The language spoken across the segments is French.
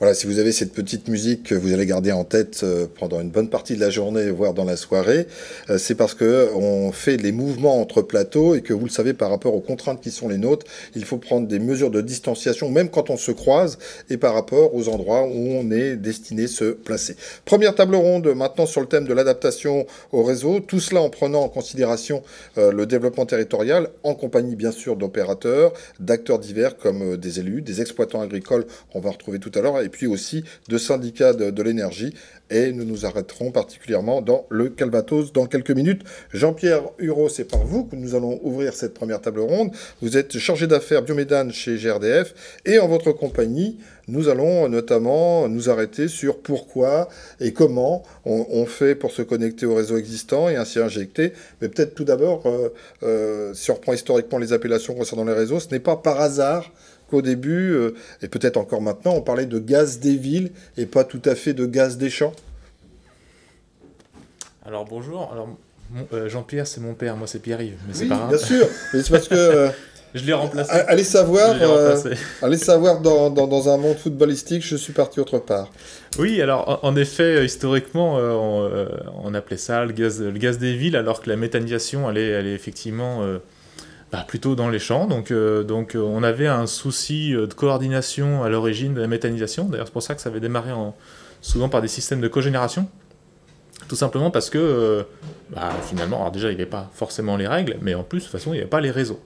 Voilà, si vous avez cette petite musique que vous allez garder en tête pendant une bonne partie de la journée, voire dans la soirée, c'est parce que on fait les mouvements entre plateaux et que vous le savez, par rapport aux contraintes qui sont les nôtres, il faut prendre des mesures de distanciation, même quand on se croise, et par rapport aux endroits où on est destiné se placer. Première table ronde maintenant sur le thème de l'adaptation au réseau, tout cela en prenant en considération le développement territorial, en compagnie bien sûr d'opérateurs, d'acteurs divers comme des élus, des exploitants agricoles, on va retrouver tout à l'heure, et puis aussi de syndicats de l'énergie. Et nous nous arrêterons particulièrement dans le Calvados dans quelques minutes. Jean-Pierre Hureau, c'est par vous que nous allons ouvrir cette première table ronde. Vous êtes chargé d'affaires biométhane chez GRDF et en votre compagnie, nous allons notamment nous arrêter sur pourquoi et comment on fait pour se connecter au réseau existant et ainsi injecter. Mais peut-être tout d'abord, si on reprend historiquement les appellations concernant les réseaux, ce n'est pas par hasard qu'au début, et peut-être encore maintenant, on parlait de gaz des villes et pas tout à fait de gaz des champs. Alors bonjour, alors Jean-Pierre c'est mon père, moi c'est Pierre-Yves, mais c'est Oui, pas grave. bien sûr, mais c'est parce que... Je l'ai remplacé. Allez savoir, Je l'ai remplacé. allez savoir dans un monde footballistique, je suis parti autre part. Oui, alors en effet, historiquement, on appelait ça le gaz des villes, alors que la méthanisation, elle est effectivement plutôt dans les champs. Donc on avait un souci de coordination à l'origine de la méthanisation. D'ailleurs, c'est pour ça que ça avait démarré souvent par des systèmes de cogénération. Tout simplement parce que, finalement, alors déjà, il n'y avait pas forcément les règles, mais en plus, de toute façon, il n'y avait pas les réseaux.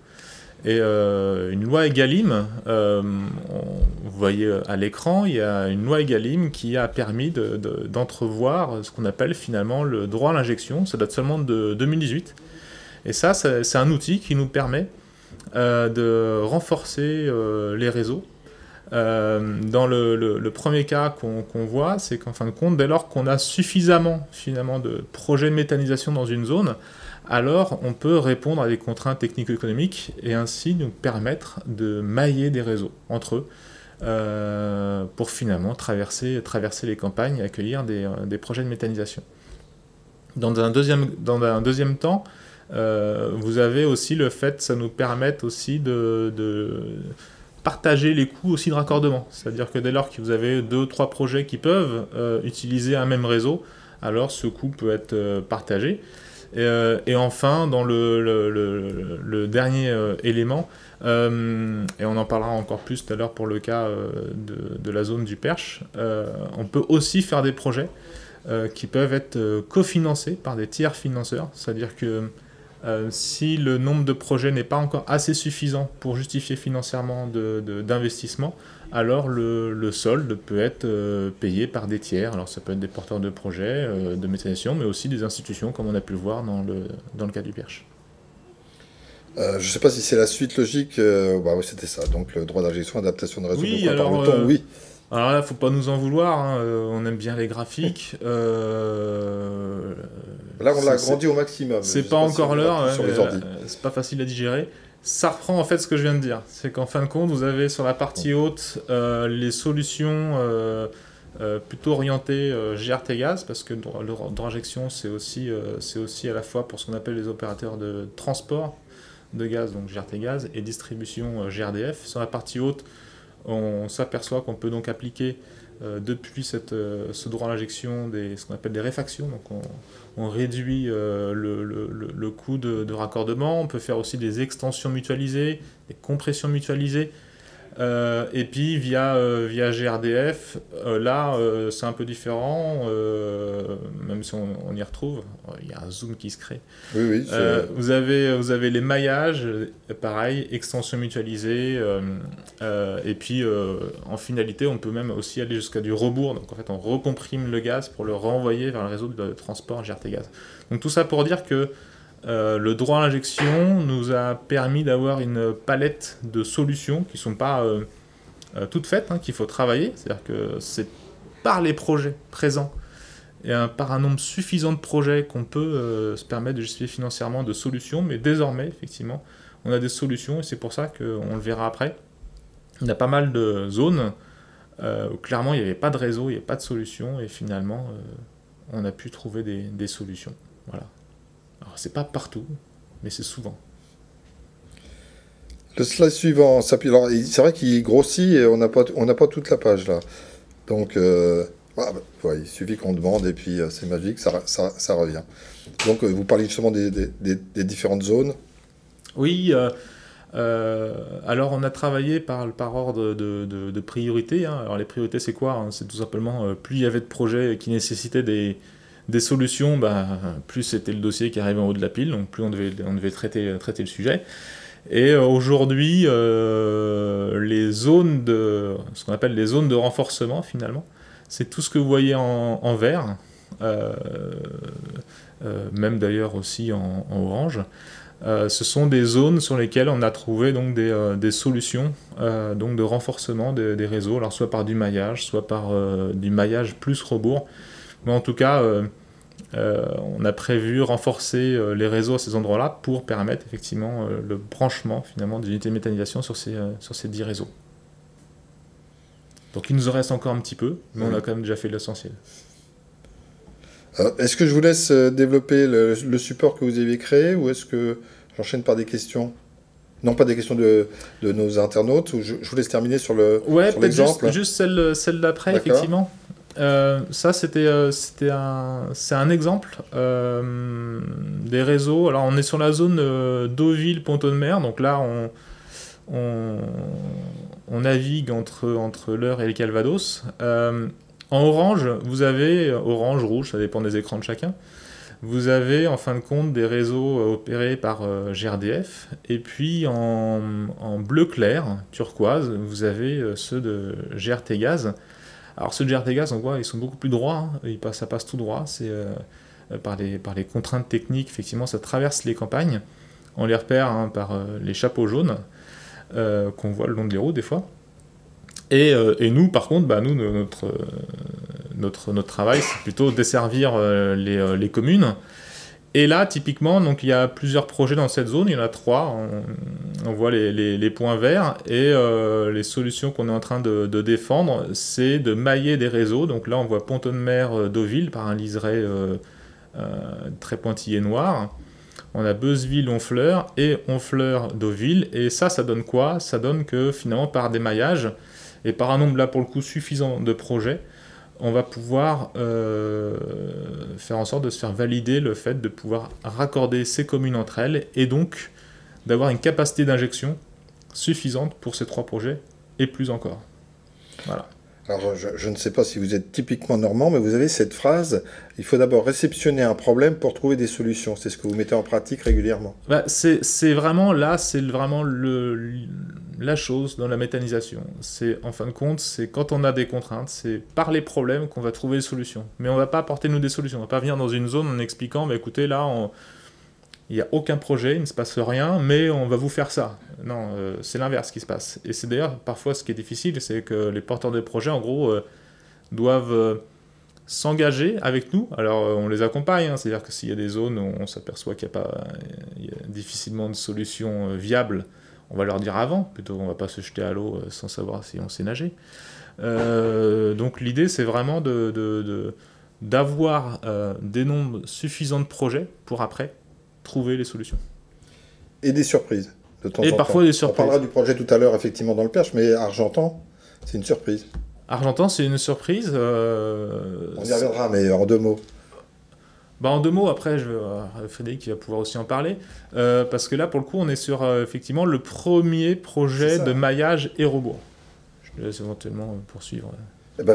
Et une loi Egalim, vous voyez à l'écran, il y a une loi Egalim qui a permis d'entrevoir ce qu'on appelle finalement le droit à l'injection. Ça date seulement de 2018. Et ça, c'est un outil qui nous permet de renforcer les réseaux. Dans le premier cas qu'on voit, c'est qu'en fin de compte, dès lors qu'on a suffisamment finalement de projets de méthanisation dans une zone, alors on peut répondre à des contraintes technico-économiques et ainsi nous permettre de mailler des réseaux entre eux pour finalement traverser les campagnes et accueillir des projets de méthanisation. Dans un deuxième temps, vous avez aussi le fait, ça nous permet aussi de partager les coûts aussi de raccordement. C'est-à-dire que dès lors que vous avez 2 ou 3 projets qui peuvent utiliser un même réseau, alors ce coût peut être partagé. Et enfin, dans le dernier élément, et on en parlera encore plus tout à l'heure pour le cas de la zone du Perche, on peut aussi faire des projets qui peuvent être cofinancés par des tiers financeurs, c'est-à-dire que si le nombre de projets n'est pas encore assez suffisant pour justifier financièrement d'investissement, alors le solde peut être payé par des tiers. Alors ça peut être des porteurs de projets, de méthanisation, mais aussi des institutions, comme on a pu le voir dans le cas du Perche. Je ne sais pas si c'est la suite logique. Oui, c'était ça. Donc le droit d'injection, adaptation de réseau. Oui, donc, alors, oui. Alors là, faut pas nous en vouloir, hein, on aime bien les graphiques. Là, on l'a agrandi au maximum. C'est pas encore l'heure, c'est pas facile à digérer. Ça reprend en fait ce que je viens de dire. C'est qu'en fin de compte, vous avez sur la partie haute les solutions plutôt orientées GRT gaz, parce que le droit d'injection, c'est aussi à la fois pour ce qu'on appelle les opérateurs de transport de gaz, donc GRT gaz, et distribution GRDF. Sur la partie haute, on s'aperçoit qu'on peut donc appliquer depuis ce droit à l'injection ce qu'on appelle des réfactions. Donc on réduit le coût de raccordement. On peut faire aussi des extensions mutualisées, des compressions mutualisées. Et puis via GRDF, là c'est un peu différent, même si on y retrouve, il y a un zoom qui se crée. Oui, vous avez les maillages, pareil, extension mutualisée, et puis en finalité on peut même aussi aller jusqu'à du rebours, donc en fait on recomprime le gaz pour le renvoyer vers le réseau de transport GRT gaz. Donc tout ça pour dire que le droit à l'injection nous a permis d'avoir une palette de solutions qui ne sont pas toutes faites, hein, qu'il faut travailler. C'est-à-dire que c'est par les projets présents et par un nombre suffisant de projets qu'on peut se permettre de justifier financièrement de solutions. Mais désormais, effectivement, on a des solutions et c'est pour ça qu'on le verra après. Il y a pas mal de zones où clairement il n'y avait pas de réseau, il n'y avait pas de solution et finalement on a pu trouver des solutions. Voilà. Alors, c'est pas partout, mais c'est souvent. Le slide suivant s'appuie. Alors, c'est vrai qu'il grossit et on n'a pas toute la page là. Donc, il suffit qu'on demande et puis c'est magique, ça revient. Donc, vous parlez justement des différentes zones. Oui, alors on a travaillé par ordre de priorité, hein. Alors les priorités, c'est quoi, hein? C'est tout simplement, plus il y avait de projets qui nécessitaient des solutions, plus c'était le dossier qui arrivait en haut de la pile, donc plus on devait traiter le sujet. Et aujourd'hui, ce qu'on appelle les zones de renforcement, finalement, c'est tout ce que vous voyez en vert, même d'ailleurs aussi en orange. Ce sont des zones sur lesquelles on a trouvé donc des solutions donc de renforcement des réseaux, alors soit par du maillage, soit par du maillage plus rebours. Mais en tout cas, on a prévu renforcer les réseaux à ces endroits-là pour permettre effectivement le branchement finalement des unités de méthanisation sur ces 10 réseaux. Donc il nous en reste encore un petit peu, mais on a quand même déjà fait l'essentiel. Est-ce que je vous laisse développer le support que vous avez créé ou est-ce que j'enchaîne par des questions? Non, pas des questions de nos internautes, ou je vous laisse terminer sur l'exemple. Juste celle d'après, effectivement. Ça, c'est un exemple des réseaux. Alors, on est sur la zone Deauville-Ponton-de-Mer, donc là, on navigue entre l'Eure et le Calvados. En orange, vous avez, orange, rouge, ça dépend des écrans de chacun, vous avez en fin de compte des réseaux opérés par GRDF, et puis en bleu clair, turquoise, vous avez ceux de GRT Gaz. Alors ceux de GRT Gaz, on voit, ils sont beaucoup plus droits, hein, ça passe tout droit, c'est par les contraintes techniques, effectivement, ça traverse les campagnes, on les repère par les chapeaux jaunes qu'on voit le long des routes des fois. Et nous, par contre, notre travail, c'est plutôt desservir les communes. Et là, typiquement, donc, il y a plusieurs projets dans cette zone, il y en a 3, on voit les points verts, et les solutions qu'on est en train de défendre, c'est de mailler des réseaux. Donc là, on voit Ponton-de-Mer, Deauville, par un liseré très pointillé noir. On a Beuzeville, Honfleur, et Honfleur, Deauville, et ça donne quoi? Ça donne que, finalement, par des maillages, et par un nombre, là, pour le coup, suffisant de projets, on va pouvoir faire en sorte de se faire valider le fait de pouvoir raccorder ces communes entre elles, et donc d'avoir une capacité d'injection suffisante pour ces 3 projets, et plus encore. Voilà. Alors, je ne sais pas si vous êtes typiquement normand, mais vous avez cette phrase, il faut d'abord réceptionner un problème pour trouver des solutions. C'est ce que vous mettez en pratique régulièrement. C'est vraiment la chose dans la méthanisation. C'est, en fin de compte, c'est quand on a des contraintes, c'est par les problèmes qu'on va trouver des solutions. Mais on ne va pas apporter nous des solutions. On ne va pas venir dans une zone en expliquant, écoutez, là, il n'y a aucun projet, il ne se passe rien, mais on va vous faire ça. Non, c'est l'inverse qui se passe. Et c'est d'ailleurs parfois ce qui est difficile, c'est que les porteurs de projets, en gros, doivent s'engager avec nous. Alors on les accompagne, hein, c'est-à-dire que s'il y a des zones où on s'aperçoit qu'il y a difficilement de solutions viables, on va leur dire avant, plutôt on ne va pas se jeter à l'eau sans savoir si on sait nager. Donc l'idée, c'est vraiment d'avoir des nombres suffisants de projets pour après trouver les solutions. Et des surprises, de temps en temps. Et parfois des surprises. On parlera du projet tout à l'heure, effectivement, dans le Perche, mais Argentan, c'est une surprise. Argentan, c'est une surprise. On y reviendra, mais en 2 mots. En 2 mots, après, Frédéric qui va pouvoir aussi en parler, parce que là, pour le coup, on est sur, effectivement, le premier projet de maillage et rebours. Je te laisse éventuellement poursuivre.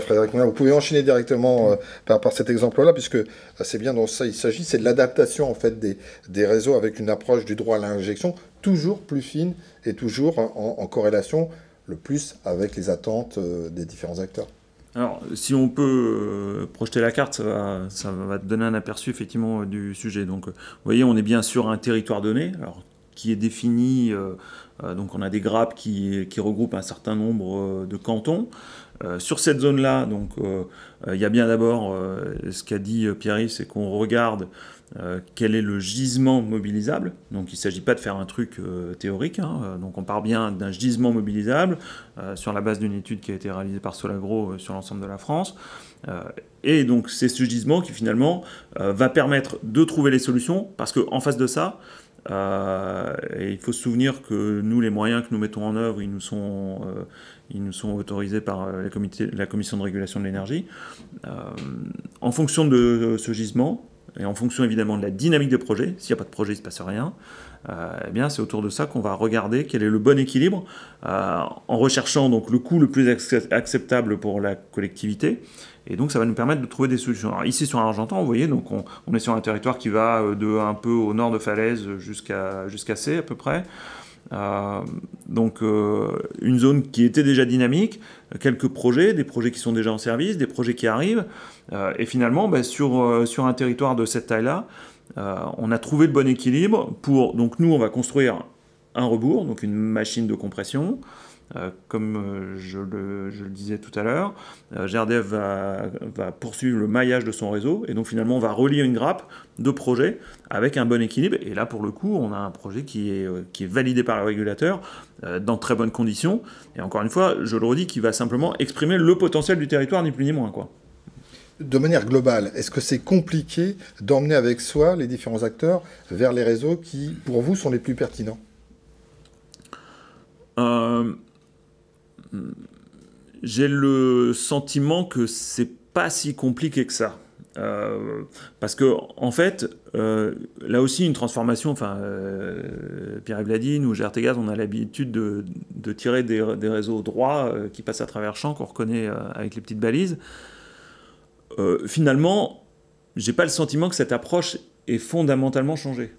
Frédéric, vous pouvez enchaîner directement par cet exemple-là, puisque c'est bien dont ça il s'agit, c'est de l'adaptation en fait des réseaux avec une approche du droit à l'injection toujours plus fine et toujours en corrélation le plus avec les attentes des différents acteurs. Alors, si on peut projeter la carte, ça va te donner un aperçu effectivement du sujet. Donc, vous voyez, on est bien sur un territoire donné, alors, qui est défini. Donc, on a des grappes qui regroupent un certain nombre de cantons. Sur cette zone-là, donc, il y a bien d'abord ce qu'a dit Pierre-Yves, c'est qu'on regarde quel est le gisement mobilisable. Donc, il ne s'agit pas de faire un truc théorique. Donc, on part bien d'un gisement mobilisable sur la base d'une étude qui a été réalisée par Solagro sur l'ensemble de la France. Et donc, c'est ce gisement qui, finalement, va permettre de trouver les solutions parce qu'en face de ça, Et il faut se souvenir que nous, les moyens que nous mettons en œuvre, ils nous sont autorisés par la Commission de régulation de l'énergie. En fonction de ce gisement, et en fonction évidemment de la dynamique des projets, s'il n'y a pas de projet, il ne se passe rien, eh bien c'est autour de ça qu'on va regarder quel est le bon équilibre, en recherchant donc le coût le plus acceptable pour la collectivité. Et donc ça va nous permettre de trouver des solutions. Alors ici sur Argentan, vous voyez, donc on est sur un territoire qui va de un peu au nord de Falaise jusqu'à C à peu près. Donc une zone qui était déjà dynamique, quelques projets, des projets qui sont déjà en service, des projets qui arrivent. Et finalement, sur un territoire de cette taille-là, on a trouvé le bon équilibre pour... Donc nous, on va construire un rebours, donc une machine de compression. Comme je le disais tout à l'heure, GRDF va poursuivre le maillage de son réseau et donc finalement on va relier une grappe de projets avec un bon équilibre. Et là pour le coup on a un projet qui est validé par le régulateur dans très bonnes conditions. Et encore une fois, je le redis, qui va simplement exprimer le potentiel du territoire, ni plus ni moins, quoi. De manière globale, est-ce que c'est compliqué d'emmener avec soi les différents acteurs vers les réseaux qui, pour vous, sont les plus pertinents ? J'ai le sentiment que c'est pas si compliqué que ça. Parce que, en fait, là aussi, une transformation, Pierre-Yves l'a dit, nous, GRTgaz, on a l'habitude de tirer des réseaux droits qui passent à travers champs, qu'on reconnaît avec les petites balises. Finalement, j'ai pas le sentiment que cette approche est fondamentalement changée.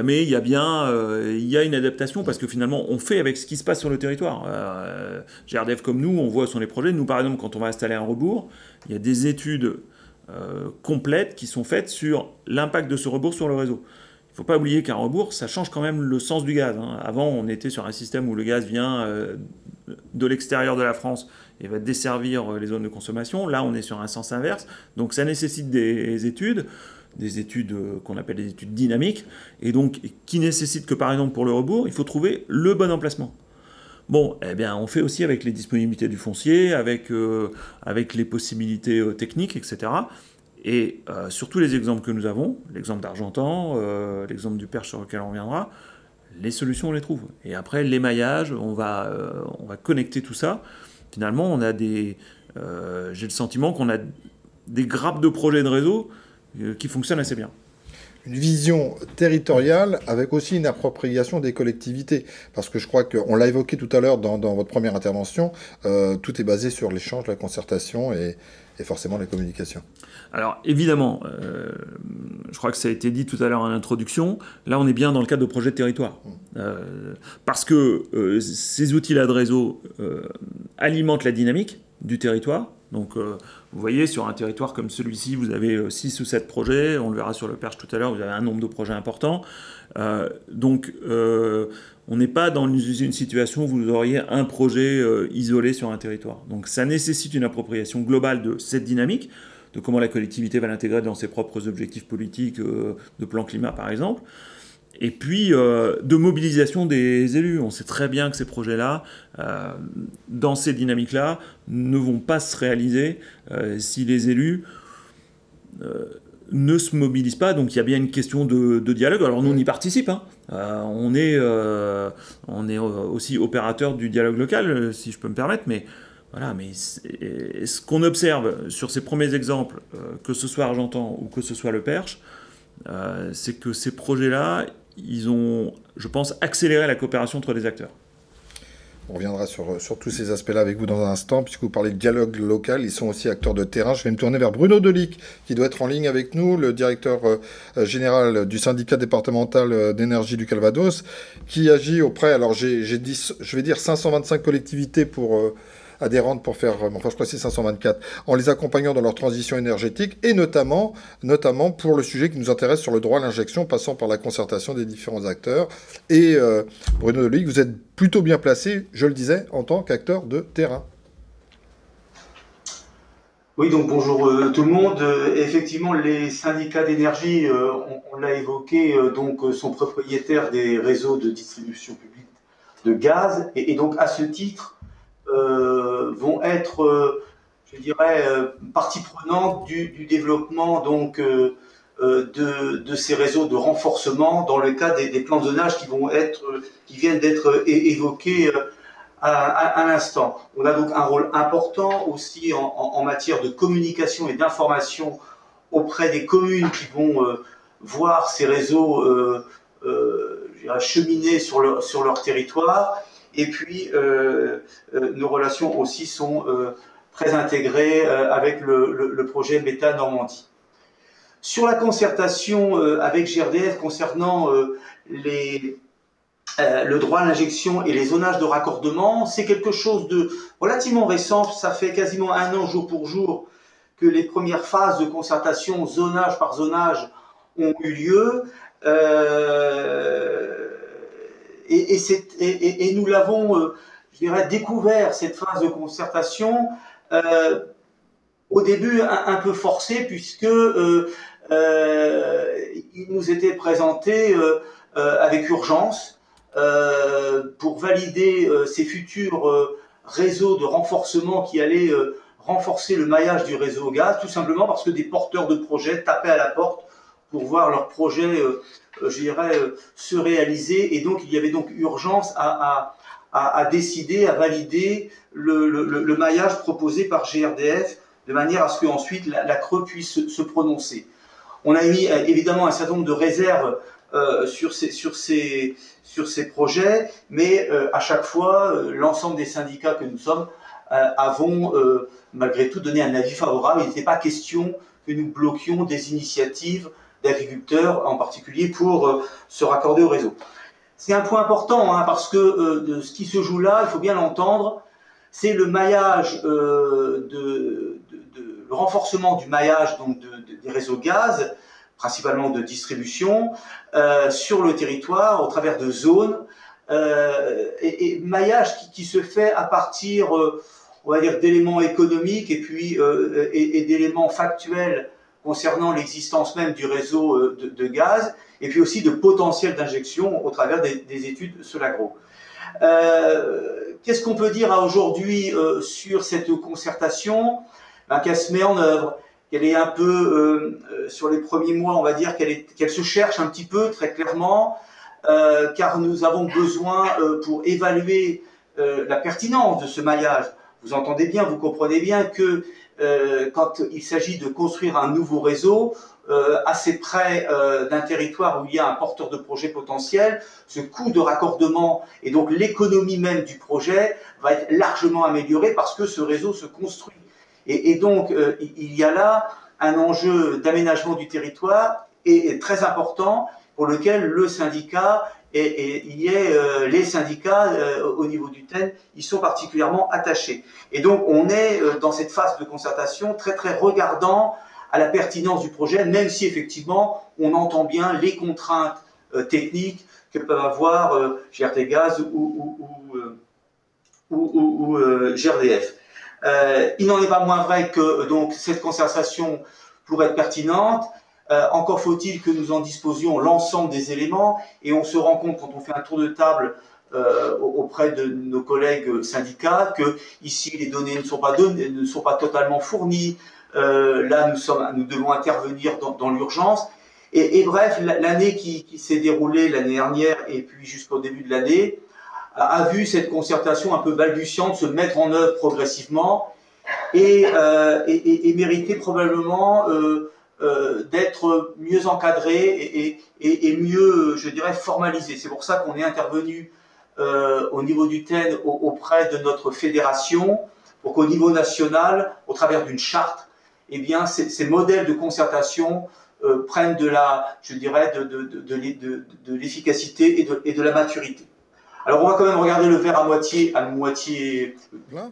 Mais il y a une adaptation parce que finalement on fait avec ce qui se passe sur le territoire. GRDF comme nous, on voit sur les projets. Nous par exemple, quand on va installer un rebours, il y a des études complètes qui sont faites sur l'impact de ce rebours sur le réseau. Il ne faut pas oublier qu'un rebours, ça change quand même le sens du gaz. Avant, on était sur un système où le gaz vient de l'extérieur de la France et va desservir les zones de consommation. Là, on est sur un sens inverse. Donc ça nécessite des études qu'on appelle des études dynamiques, et donc qui nécessitent que, par exemple, pour le rebours, il faut trouver le bon emplacement. Bon, eh bien, on fait aussi avec les disponibilités du foncier, avec les possibilités techniques, etc. Et sur tous les exemples que nous avons, l'exemple d'Argentan, l'exemple du Perche sur lequel on reviendra, les solutions, on les trouve. Et après, l'émaillage, on va connecter tout ça. Finalement, on a j'ai le sentiment qu'on a des grappes de projets de réseau qui fonctionne assez bien. Une vision territoriale avec aussi une appropriation des collectivités. Parce que je crois qu'on l'a évoqué tout à l'heure dans votre première intervention, tout est basé sur l'échange, la concertation et forcément les communications. Alors évidemment, je crois que ça a été dit tout à l'heure en introduction, là on est bien dans le cadre de projets de territoire. Parce que ces outils-là de réseau alimentent la dynamique du territoire. Donc vous voyez, sur un territoire comme celui-ci, vous avez 6 ou 7 projets, on le verra sur le Perche tout à l'heure, vous avez un nombre de projets important. Donc on n'est pas dans une situation où vous auriez un projet isolé sur un territoire. Donc ça nécessite une appropriation globale de cette dynamique, de comment la collectivité va l'intégrer dans ses propres objectifs politiques, de plan climat par exemple. Et puis, de mobilisation des élus. On sait très bien que ces projets-là, dans ces dynamiques-là, ne vont pas se réaliser si les élus ne se mobilisent pas. Donc, il y a bien une question de dialogue. Alors, nous, on y participe. On est aussi opérateur du dialogue local, si je peux me permettre. Mais voilà, mais ce qu'on observe sur ces premiers exemples, que ce soit Argentan ou que ce soit le Perche, c'est que ces projets-là, ils ont, je pense, accéléré la coopération entre les acteurs. On reviendra sur tous ces aspects-là avec vous dans un instant, puisque vous parlez de dialogue local, ils sont aussi acteurs de terrain. Je vais me tourner vers Bruno Delic, qui doit être en ligne avec nous, le directeur général du syndicat départemental d'énergie du Calvados, qui agit auprès, alors je vais dire 525 collectivités adhérentes pour faire, enfin je crois que c'est 524, en les accompagnant dans leur transition énergétique et notamment pour le sujet qui nous intéresse sur le droit à l'injection passant par la concertation des différents acteurs. Et Bruno Delic, vous êtes plutôt bien placé, je le disais, en tant qu'acteur de terrain. Oui, donc bonjour tout le monde. Effectivement, les syndicats d'énergie, on l'a évoqué, donc sont propriétaires des réseaux de distribution publique de gaz et donc à ce titre vont être, je dirais, partie prenante du développement donc de ces réseaux de renforcement dans le cas des plans de zonage qui viennent d'être évoqués à l'instant. On a donc un rôle important aussi en matière de communication et d'information auprès des communes qui vont voir ces réseaux cheminer sur leur territoire. Et puis, nos relations aussi sont très intégrées avec le projet Méta Normandie. Sur la concertation avec GRDF concernant le droit à l'injection et les zonages de raccordement, c'est quelque chose de relativement récent. Ça fait quasiment 1 an jour pour jour que les premières phases de concertation zonage par zonage ont eu lieu. Et nous l'avons, je dirais, découvert, cette phase de concertation, au début un peu forcée, puisque il nous était présenté avec urgence pour valider ces futurs réseaux de renforcement qui allaient renforcer le maillage du réseau gaz, tout simplement parce que des porteurs de projets tapaient à la porte pour voir leur projet, je dirais, se réaliser. Et donc, il y avait donc urgence à décider, à valider le maillage proposé par GRDF, de manière à ce qu'ensuite la CRE puisse se prononcer. On a mis évidemment un certain nombre de réserves sur ces projets, mais à chaque fois, l'ensemble des syndicats que nous sommes avons malgré tout donné un avis favorable. Il n'était pas question que nous bloquions des initiatives d'agriculteurs, en particulier pour se raccorder au réseau. C'est un point important, hein, parce que de ce qui se joue là, il faut bien l'entendre, c'est le maillage, le renforcement du maillage donc des réseaux gaz, principalement de distribution, sur le territoire, au travers de zones, et maillage qui se fait à partir, on va dire, d'éléments économiques et puis et d'éléments factuels concernant l'existence même du réseau de gaz, et puis aussi de potentiel d'injection au travers des études Solagro. Qu'est-ce qu'on peut dire à aujourd'hui sur cette concertation? Qu'elle se met en œuvre, qu'elle est un peu, sur les premiers mois, on va dire qu'elle se cherche un petit peu, très clairement, car nous avons besoin, pour évaluer la pertinence de ce maillage. Vous entendez bien, vous comprenez bien que quand il s'agit de construire un nouveau réseau, assez près d'un territoire où il y a un porteur de projet potentiel, ce coût de raccordement et donc l'économie même du projet va être largement amélioré parce que ce réseau se construit. Et donc, il y a là un enjeu d'aménagement du territoire et très important pour lequel le syndicat les syndicats au niveau du TEN, ils sont particulièrement attachés. Et donc, on est dans cette phase de concertation très regardant à la pertinence du projet, même si effectivement, on entend bien les contraintes techniques que peuvent avoir GRT Gaz ou GRDF. Il n'en est pas moins vrai que donc cette concertation pourrait être pertinente. Encore faut-il que nous en disposions l'ensemble des éléments, et on se rend compte quand on fait un tour de table auprès de nos collègues syndicats que ici les données ne sont pas totalement fournies. Là nous devons intervenir dans l'urgence. Et bref, l'année qui s'est déroulée l'année dernière et puis jusqu'au début de l'année a vu cette concertation un peu balbutiante se mettre en œuvre progressivement et mériter probablement d'être mieux encadrée et mieux, je dirais, formalisée. C'est pour ça qu'on est intervenu au niveau du TEN auprès de notre fédération pour qu'au niveau national, au travers d'une charte, eh bien, ces modèles de concertation prennent de l'efficacité et de la maturité. Alors on va quand même regarder le verre à moitié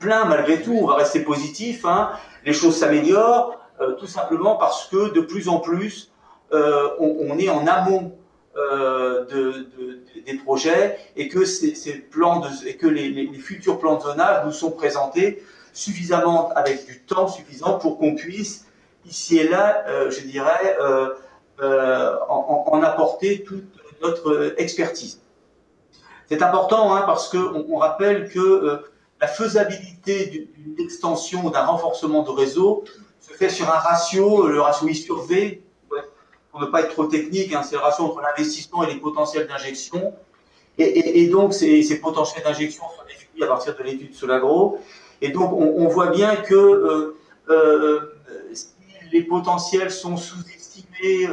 plein malgré tout, on va rester positif, hein. Les choses s'améliorent, tout simplement parce que de plus en plus on est en amont des projets et que les futurs plans de zonage nous sont présentés suffisamment, avec du temps suffisant pour qu'on puisse ici et là, je dirais, en apporter toute notre expertise. C'est important, hein, parce qu'on rappelle que la faisabilité d'une extension ou d'un renforcement de réseau se fait sur un ratio, le ratio I sur V. Ouais. pour ne pas être trop technique, hein, c'est le ratio entre l'investissement et les potentiels d'injection. Et donc, ces potentiels d'injection sont définis à partir de l'étude Solagro. Et donc, on voit bien que si les potentiels sont sous-estimés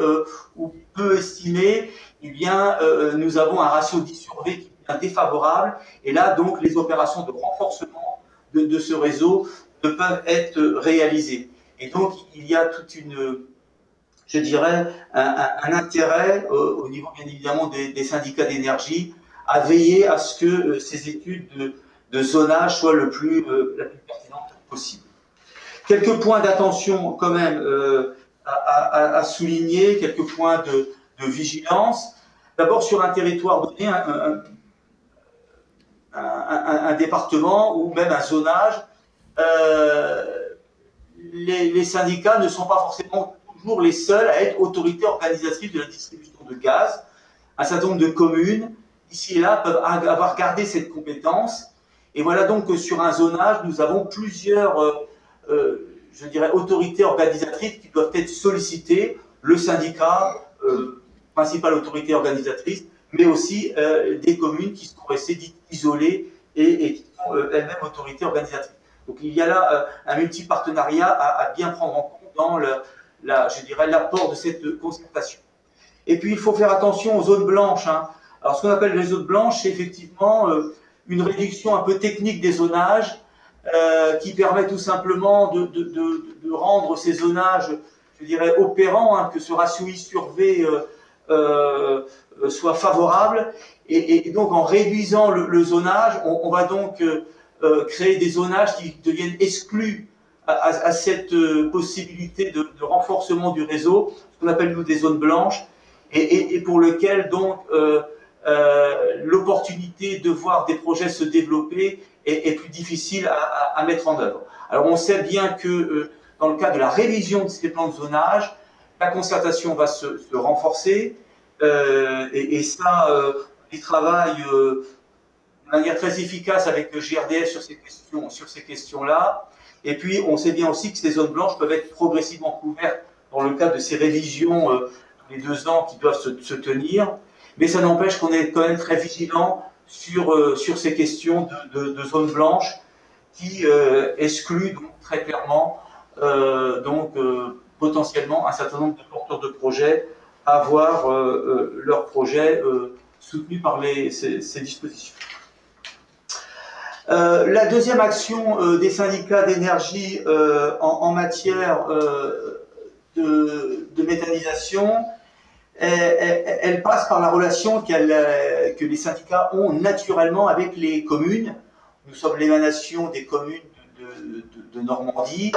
ou peu estimés, eh bien, nous avons un ratio 10 sur V qui est défavorable. Et là, donc, les opérations de renforcement de ce réseau ne peuvent être réalisées. Et donc, il y a toute une, je dirais, un intérêt au niveau, bien évidemment, des syndicats d'énergie à veiller à ce que ces études de zonage soient la plus pertinente possible. Quelques points d'attention quand même à souligner, quelques points de vigilance. D'abord, sur un territoire donné, un département ou même un zonage, les syndicats ne sont pas forcément toujours les seuls à être autorités organisatrices de la distribution de gaz. Un certain nombre de communes, ici et là, peuvent avoir gardé cette compétence. Et voilà donc que sur un zonage, nous avons plusieurs, je dirais, autorités organisatrices qui doivent être sollicitées. Le syndicat, principale autorité organisatrice, mais aussi des communes qui sont restées dites isolées et qui sont elles-mêmes autorités organisatrices. Donc il y a là un multi-partenariat à bien prendre en compte dans je dirais, l'apport de cette concertation. Et puis il faut faire attention aux zones blanches, hein. Alors ce qu'on appelle les zones blanches, c'est effectivement une réduction un peu technique des zonages qui permet tout simplement de rendre ces zonages, je dirais, opérants, hein, que ce ratio I sur V soit favorable. Et donc en réduisant le zonage, on va donc créer des zonages qui deviennent exclus à cette possibilité de renforcement du réseau, ce qu'on appelle nous des zones blanches, et pour lequel donc l'opportunité de voir des projets se développer est plus difficile à mettre en œuvre. Alors on sait bien que dans le cas de la révision de ces plans de zonage, la concertation va se renforcer, et ça, il travaille de manière très efficace avec le GRDF sur ces questions-là. Et puis, on sait bien aussi que ces zones blanches peuvent être progressivement couvertes dans le cadre de ces révisions tous les 2 ans qui doivent se tenir. Mais ça n'empêche qu'on est quand même très vigilant sur ces questions de zones blanches qui excluent donc très clairement potentiellement un certain nombre de porteurs de projets à voir leurs projets soutenus par ces dispositions. La deuxième action des syndicats d'énergie en matière de méthanisation, elle passe par la relation que les syndicats ont naturellement avec les communes. Nous sommes l'émanation des communes de Normandie,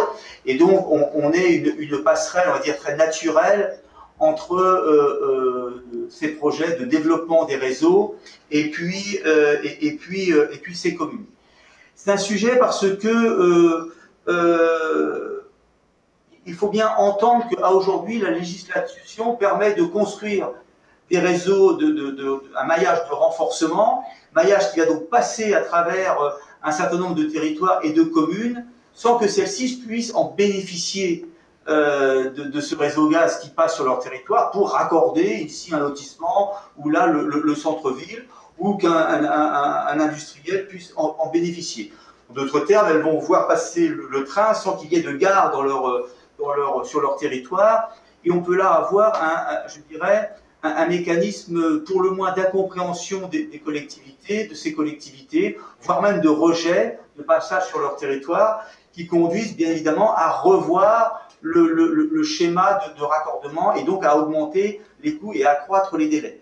et donc on est une passerelle, on va dire, très naturelle entre ces projets de développement des réseaux et puis ces communes. C'est un sujet parce que il faut bien entendre qu'à aujourd'hui, la législation permet de construire des réseaux, un maillage de renforcement, maillage qui va donc passer à travers un certain nombre de territoires et de communes, sans que celles-ci puissent en bénéficier de ce réseau gaz qui passe sur leur territoire pour raccorder ici un lotissement ou là le centre-ville, ou qu'un industriel puisse en bénéficier. En d'autres termes, elles vont voir passer le train sans qu'il y ait de gare sur leur territoire, et on peut là avoir je dirais, un mécanisme pour le moins d'incompréhension des collectivités, de ces collectivités, voire même de rejet, de passage sur leur territoire, qui conduisent bien évidemment à revoir le schéma de raccordement et donc à augmenter les coûts et à accroître les délais.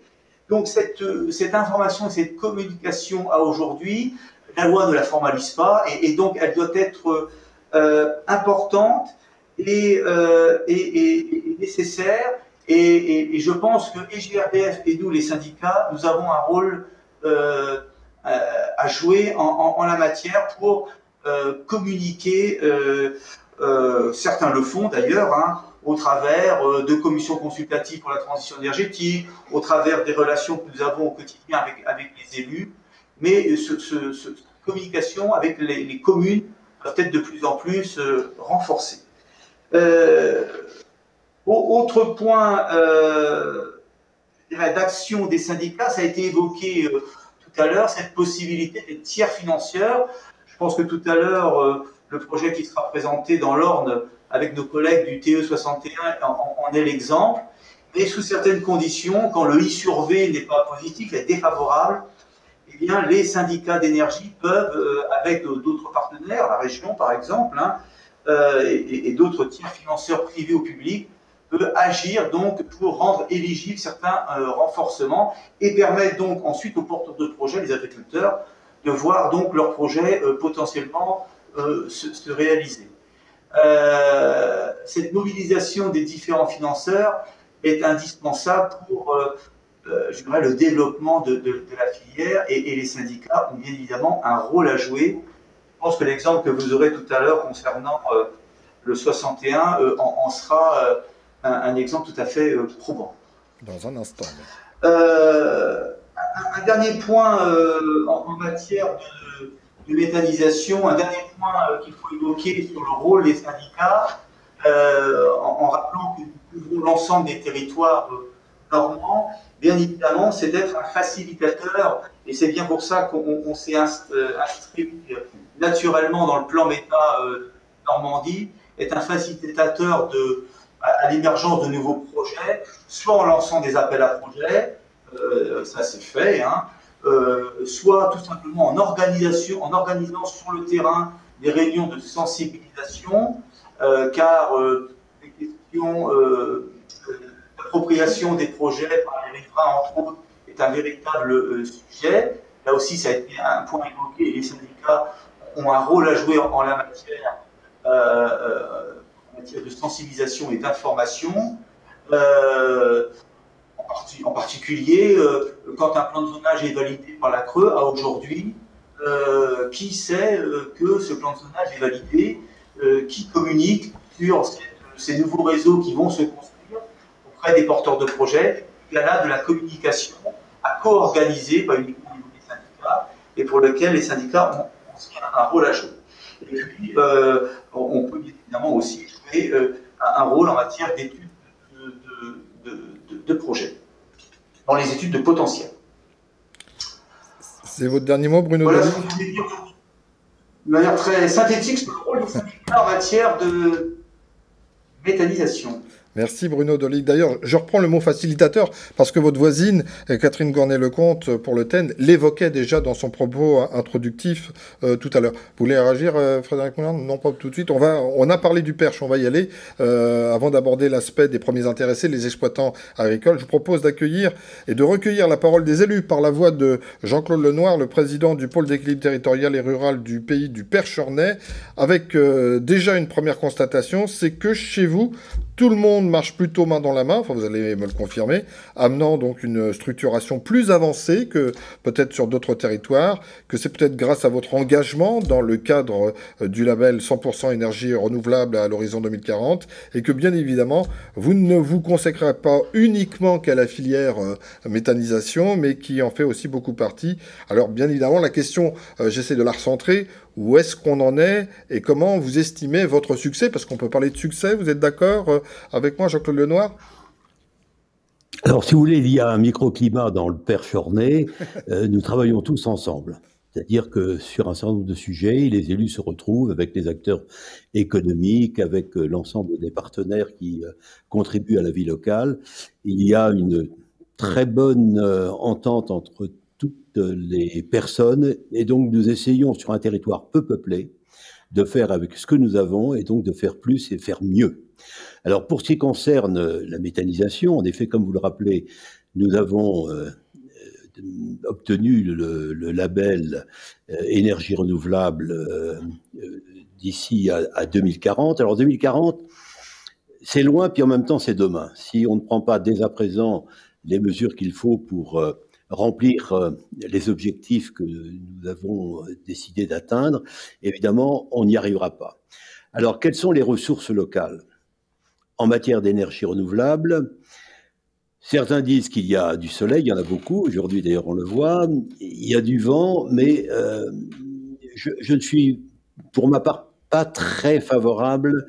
Donc cette information, cette communication à aujourd'hui, la loi ne la formalise pas, et donc elle doit être importante et nécessaire. Et je pense que GRDF et nous, les syndicats, nous avons un rôle à jouer en la matière pour communiquer, certains le font d'ailleurs, hein, au travers de commissions consultatives pour la transition énergétique, au travers des relations que nous avons au quotidien avec les élus, mais cette communication avec les communes doit être de plus en plus renforcée. Autre point d'action des syndicats, ça a été évoqué tout à l'heure, cette possibilité des tiers financeurs. Je pense que tout à l'heure, le projet qui sera présenté dans l'Orne avec nos collègues du TE61 en est l'exemple. Et sous certaines conditions, quand le I sur V n'est pas positif, est défavorable, eh bien, les syndicats d'énergie peuvent, avec d'autres partenaires, la région par exemple, et d'autres tiers financeurs privés ou publics, peut agir donc pour rendre éligibles certains renforcements et permettre donc ensuite aux porteurs de projets, les agriculteurs, de voir donc leurs projets potentiellement se réaliser. Cette mobilisation des différents financeurs est indispensable pour je dirais, le développement de la filière et les syndicats ont bien évidemment un rôle à jouer. Je pense que l'exemple que vous aurez tout à l'heure concernant le 61 en sera un exemple tout à fait probant. Dans un instant. Un dernier point en matière de méthanisation, un dernier point qu'il faut évoquer sur le rôle des syndicats, en rappelant que nous couvrons l'ensemble des territoires normands, bien évidemment, c'est d'être un facilitateur, et c'est bien pour ça qu'on s'est inscrit naturellement dans le plan Méta Normandie, est un facilitateur à l'émergence de nouveaux projets, soit en lançant des appels à projets, ça c'est fait, soit tout simplement en organisant sur le terrain des réunions de sensibilisation, car les questions d'appropriation des projets par les riverains, entre autres, est un véritable sujet. Là aussi, ça a été un point évoqué, et les syndicats ont un rôle à jouer en la matière, en matière de sensibilisation et d'information. En particulier, quand un plan de zonage est validé par la Creux, à aujourd'hui, qui sait que ce plan de zonage est validé, qui communique sur ces nouveaux réseaux qui vont se construire auprès des porteurs de projets. Il y a là de la communication à co-organiser, pas uniquement au niveau des syndicats, et pour lequel les syndicats ont aussi un rôle à jouer. Et puis, on peut évidemment aussi jouer un rôle en matière d'études de projets, dans les études de potentiel. C'est votre dernier mot, Bruno Voilà Dolly. ce que je voulais dire de manière très synthétique sur le rôle des syndicats en matière de méthanisation. Merci Bruno Dolly. D'ailleurs, je reprends le mot facilitateur parce que votre voisine, Catherine Gournay-Lecomte, pour le TEN, l'évoquait déjà dans son propos introductif tout à l'heure. Vous voulez réagir, Frédéric Moulin? Non, pas tout de suite. On a parlé du perche, on va y aller. Avant d'aborder l'aspect des premiers intéressés, les exploitants agricoles, je vous propose d'accueillir et de recueillir la parole des élus par la voix de Jean-Claude Lenoir, le président du pôle d'équilibre territorial et rural du pays du Perche-Ornay, avec déjà une première constatation, c'est que chez vous, tout le monde marche plutôt main dans la main, enfin vous allez me le confirmer, amenant donc une structuration plus avancée que peut-être sur d'autres territoires, que c'est peut-être grâce à votre engagement dans le cadre du label 100% énergie renouvelable à l'horizon 2040, et que bien évidemment, vous ne vous consacrez pas uniquement qu'à la filière méthanisation, mais qui en fait aussi beaucoup partie. Alors bien évidemment, la question, j'essaie de la recentrer. Où est-ce qu'on en est et comment vous estimez votre succès? Parce qu'on peut parler de succès, vous êtes d'accord avec moi, Jean-Claude Lenoir? Alors, si vous voulez, il y a un microclimat dans le Perche-Ornay. Nous travaillons tous ensemble. C'est-à-dire que sur un certain nombre de sujets, les élus se retrouvent avec les acteurs économiques, avec l'ensemble des partenaires qui contribuent à la vie locale. Il y a une très bonne entente entre toutes les personnes, et donc nous essayons sur un territoire peu peuplé de faire avec ce que nous avons, et donc de faire plus et faire mieux. Alors pour ce qui concerne la méthanisation, en effet, comme vous le rappelez, nous avons obtenu le label énergie renouvelable d'ici à 2040. Alors 2040, c'est loin, puis en même temps c'est demain. Si on ne prend pas dès à présent les mesures qu'il faut pour remplir les objectifs que nous avons décidé d'atteindre, évidemment, on n'y arrivera pas. Alors, quelles sont les ressources locales en matière d'énergie renouvelable? Certains disent qu'il y a du soleil, il y en a beaucoup, aujourd'hui d'ailleurs on le voit, il y a du vent, mais je ne suis pour ma part pas très favorable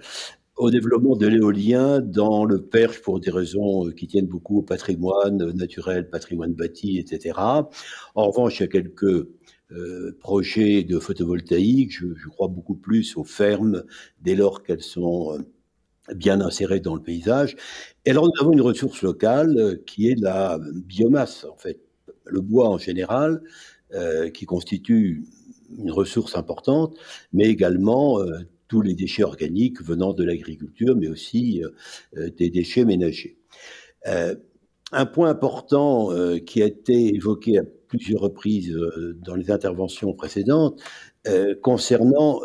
au développement de l'éolien dans le Perche pour des raisons qui tiennent beaucoup au patrimoine naturel, patrimoine bâti, etc. En revanche, il y a quelques projets de photovoltaïque. Je crois beaucoup plus aux fermes dès lors qu'elles sont bien insérées dans le paysage. Et alors, nous avons une ressource locale qui est la biomasse, en fait. Le bois en général, qui constitue une ressource importante, mais également tous les déchets organiques venant de l'agriculture, mais aussi des déchets ménagers. Un point important qui a été évoqué à plusieurs reprises dans les interventions précédentes, concernant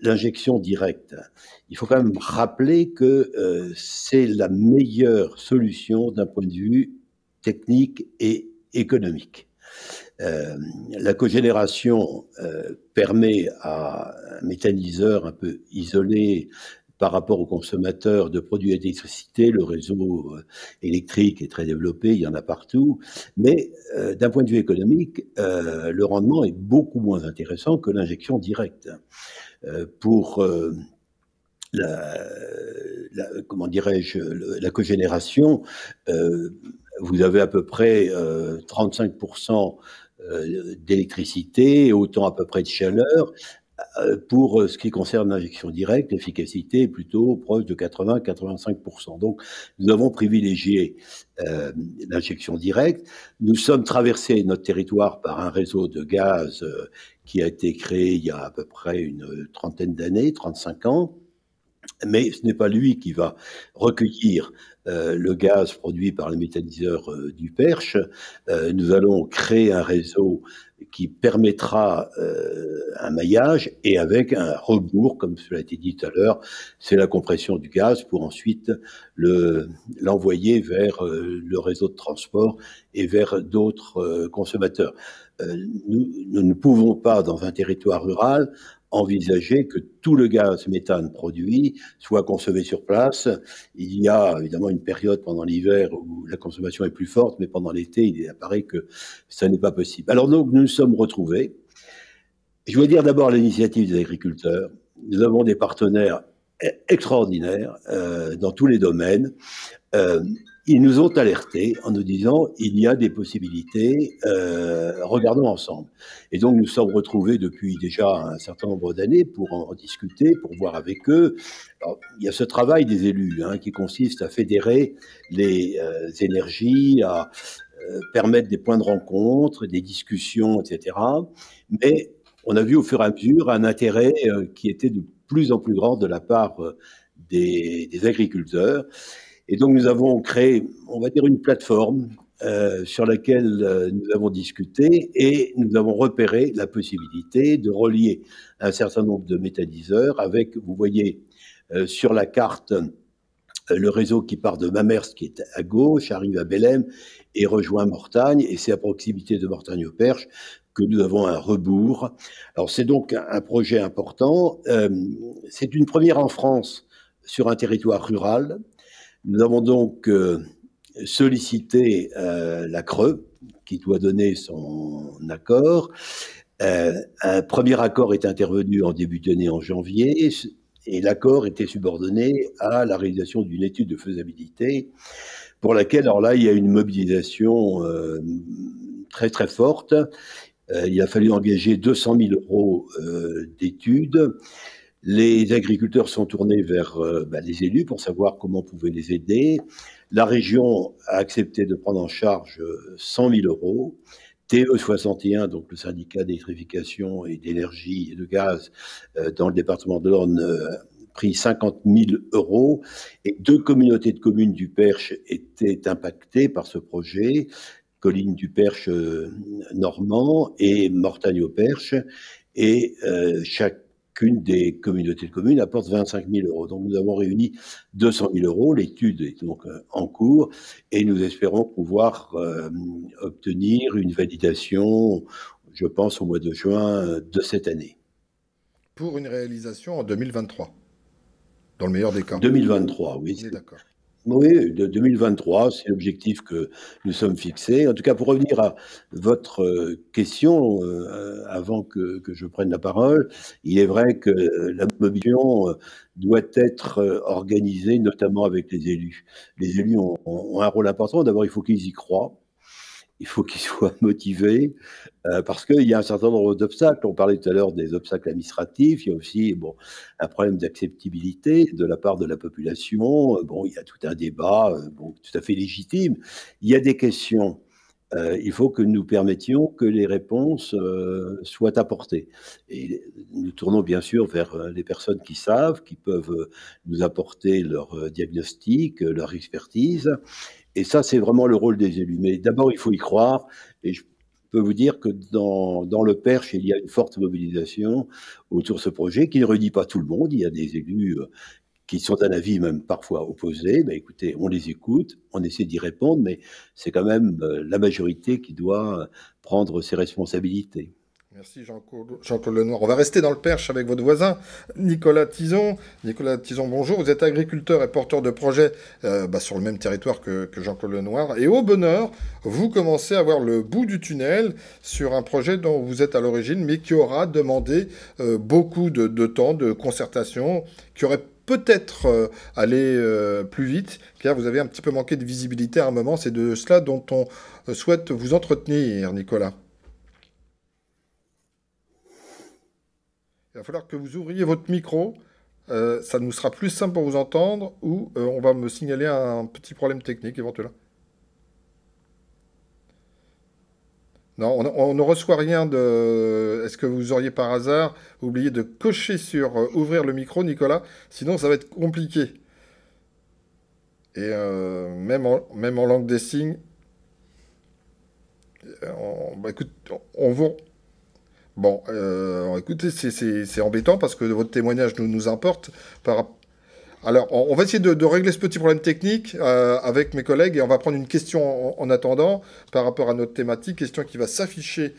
l'injection directe. Il faut quand même rappeler que c'est la meilleure solution d'un point de vue technique et économique. La cogénération permet à un méthaniseur un peu isolé par rapport aux consommateurs de produits d'électricité. Le réseau électrique est très développé, il y en a partout. Mais d'un point de vue économique, le rendement est beaucoup moins intéressant que l'injection directe. Pour comment dirais-je, la cogénération, vous avez à peu près 35% d'électricité, autant à peu près de chaleur. Pour ce qui concerne l'injection directe, l'efficacité est plutôt proche de 80-85%. Donc, nous avons privilégié l'injection directe. Nous sommes traversés notre territoire par un réseau de gaz qui a été créé il y a à peu près une trentaine d'années, 35 ans. Mais ce n'est pas lui qui va recueillir le gaz produit par les méthaniseurs du Perche. Nous allons créer un réseau qui permettra un maillage et avec un rebours, comme cela a été dit tout à l'heure, c'est la compression du gaz pour ensuite l'envoyer vers le réseau de transport et vers d'autres consommateurs. Nous ne pouvons pas, dans un territoire rural, envisager que tout le gaz méthane produit soit consommé sur place. Il y a évidemment une période pendant l'hiver où la consommation est plus forte, mais pendant l'été, il apparaît que ça n'est pas possible. Alors donc, nous nous sommes retrouvés. Je veux dire d'abord l'initiative des agriculteurs. Nous avons des partenaires extraordinaires dans tous les domaines. Ils nous ont alertés en nous disant il y a des possibilités, regardons ensemble. Et donc nous sommes retrouvés depuis déjà un certain nombre d'années pour en discuter, pour voir avec eux. Alors, il y a ce travail des élus qui consiste à fédérer les énergies, à permettre des points de rencontre, des discussions, etc. Mais on a vu au fur et à mesure un intérêt qui était de plus en plus grand de la part des agriculteurs. Et donc, nous avons créé, on va dire, une plateforme sur laquelle nous avons discuté et nous avons repéré la possibilité de relier un certain nombre de méthaniseurs avec, vous voyez, sur la carte, le réseau qui part de Mamers, qui est à gauche, arrive à Bellem et rejoint Mortagne. Et c'est à proximité de Mortagne au Perche que nous avons un rebours. Alors, c'est donc un projet important. C'est une première en France sur un territoire rural. Nous avons donc sollicité la Creux, qui doit donner son accord. Un premier accord est intervenu en début d'année, en janvier, et l'accord était subordonné à la réalisation d'une étude de faisabilité, pour laquelle, alors là, il y a une mobilisation très très forte. Il a fallu engager 200 000 € d'études. Les agriculteurs sont tournés vers les élus pour savoir comment on pouvait les aider. La région a accepté de prendre en charge 100 000 €. TE61, donc le syndicat d'électrification et d'énergie et de gaz dans le département de l'Orne, pris 50 000 €. Et 2 communautés de communes du Perche étaient impactées par ce projet, Collines du Perche normand et Mortagne au Perche. Et chacune des communautés de communes apporte 25 000 €. Donc nous avons réuni 200 000 €. L'étude est donc en cours et nous espérons pouvoir obtenir une validation, je pense, au mois de juin de cette année. Pour une réalisation en 2023, dans le meilleur des cas. 2023, oui. On est d'accord. Oui, de 2023, c'est l'objectif que nous sommes fixés. En tout cas, pour revenir à votre question, avant que je prenne la parole, il est vrai que la mobilisation doit être organisée, notamment avec les élus. Les élus ont un rôle important. D'abord, il faut qu'ils y croient. Il faut qu'ils soient motivés, parce qu'il y a un certain nombre d'obstacles. On parlait tout à l'heure des obstacles administratifs. Il y a aussi, bon, un problème d'acceptabilité de la part de la population. Bon, il y a tout un débat, bon, tout à fait légitime. Il y a des questions. Il faut que nous permettions que les réponses soient apportées. Et nous tournons bien sûr vers les personnes qui savent, qui peuvent nous apporter leur diagnostic, leur expertise. Et ça, c'est vraiment le rôle des élus. Mais d'abord, il faut y croire. Et je peux vous dire que dans le Perche, il y a une forte mobilisation autour de ce projet qui ne réunit pas tout le monde. Il y a des élus qui sont d'un avis même parfois opposés. Ben, écoutez, on les écoute, on essaie d'y répondre, mais c'est quand même la majorité qui doit prendre ses responsabilités. Merci Jean-Claude Lenoir. On va rester dans le Perche avec votre voisin, Nicolas Tison. Nicolas Tison, bonjour. Vous êtes agriculteur et porteur de projets sur le même territoire que Jean-Claude Lenoir. Et au bonheur, vous commencez à voir le bout du tunnel sur un projet dont vous êtes à l'origine, mais qui aura demandé beaucoup de temps, de concertation, qui aurait peut-être allé plus vite, car vous avez un petit peu manqué de visibilité à un moment. C'est de cela dont on souhaite vous entretenir, Nicolas. Il va falloir que vous ouvriez votre micro. Ça nous sera plus simple pour vous entendre ou on va me signaler un petit problème technique éventuellement. Non, on ne reçoit rien de... Est-ce que vous auriez par hasard oublié de cocher sur ouvrir le micro, Nicolas? Sinon, ça va être compliqué. Et même en langue des signes, écoute, on vous... Bon, écoutez, c'est embêtant parce que votre témoignage nous importe. Alors, on va essayer de régler ce petit problème technique avec mes collègues et on va prendre une question en attendant par rapport à notre thématique, question qui va s'afficher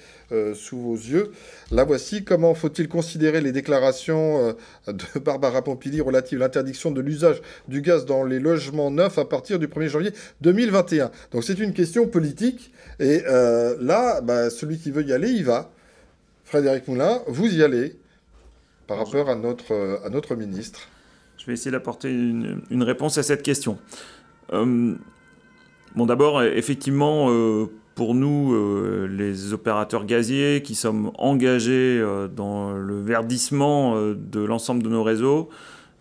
sous vos yeux. La voici. Comment faut-il considérer les déclarations de Barbara Pompili relatives à l'interdiction de l'usage du gaz dans les logements neufs à partir du 1er janvier 2021? Donc, c'est une question politique et là, celui qui veut y aller, il va. Frédéric Moulin, vous y allez par rapport à notre ministre. Je vais essayer d'apporter une réponse à cette question. Bon, d'abord, effectivement, pour nous, les opérateurs gaziers qui sommes engagés dans le verdissement de l'ensemble de nos réseaux,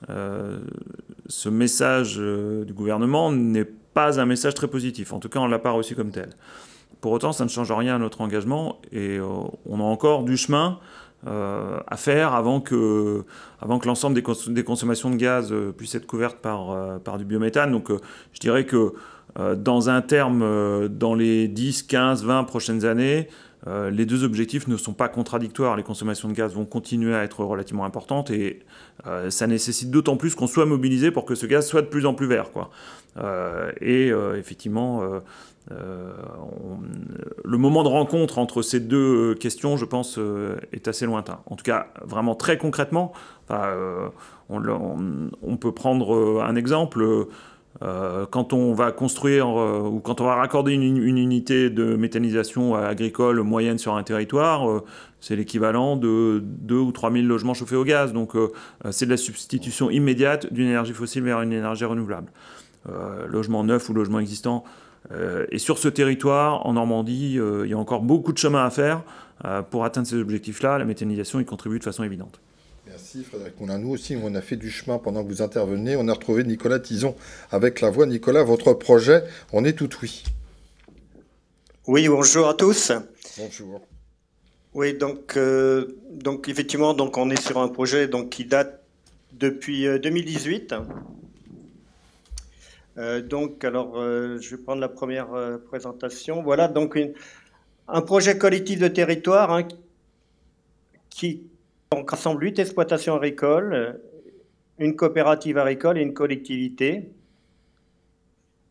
ce message du gouvernement n'est pas un message très positif. En tout cas, on ne l'a pas reçu comme tel. Pour autant, ça ne change rien à notre engagement et on a encore du chemin à faire avant que l'ensemble des consommations de gaz puissent être couvertes par du biométhane. Donc je dirais que dans un terme, dans les 10, 15, 20 prochaines années, les deux objectifs ne sont pas contradictoires. Les consommations de gaz vont continuer à être relativement importantes et ça nécessite d'autant plus qu'on soit mobilisé pour que ce gaz soit de plus en plus vert, quoi. Effectivement... le moment de rencontre entre ces deux questions, je pense, est assez lointain. En tout cas, vraiment très concrètement, on peut prendre un exemple. Quand on va construire ou quand on va raccorder une unité de méthanisation agricole moyenne sur un territoire, c'est l'équivalent de 2 ou 3 000 logements chauffés au gaz. Donc c'est de la substitution immédiate d'une énergie fossile vers une énergie renouvelable. Logement neuf ou logement existant. Et sur ce territoire, en Normandie, il y a encore beaucoup de chemin à faire pour atteindre ces objectifs-là. La méthanisation y contribue de façon évidente. Merci Frédéric Moulin. Nous aussi, on a fait du chemin pendant que vous intervenez. On a retrouvé Nicolas Tison avec la voix. Nicolas, votre projet, on est tout oui. Oui, bonjour à tous. Bonjour. Oui, donc effectivement, donc on est sur un projet qui date depuis 2018. Je vais prendre la première présentation. Voilà, donc un projet collectif de territoire qui rassemble 8 exploitations agricoles, une coopérative agricole et une collectivité.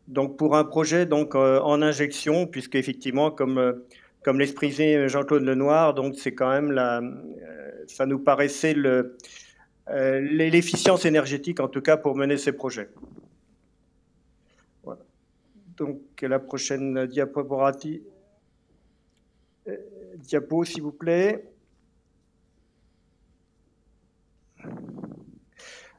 Donc pour un projet en injection, puisque effectivement, comme l'exprimait Jean-Claude Lenoir, donc c'est quand même ça nous paraissait l'efficience énergétique en tout cas pour mener ces projets. donc la prochaine diapo, s'il vous plaît.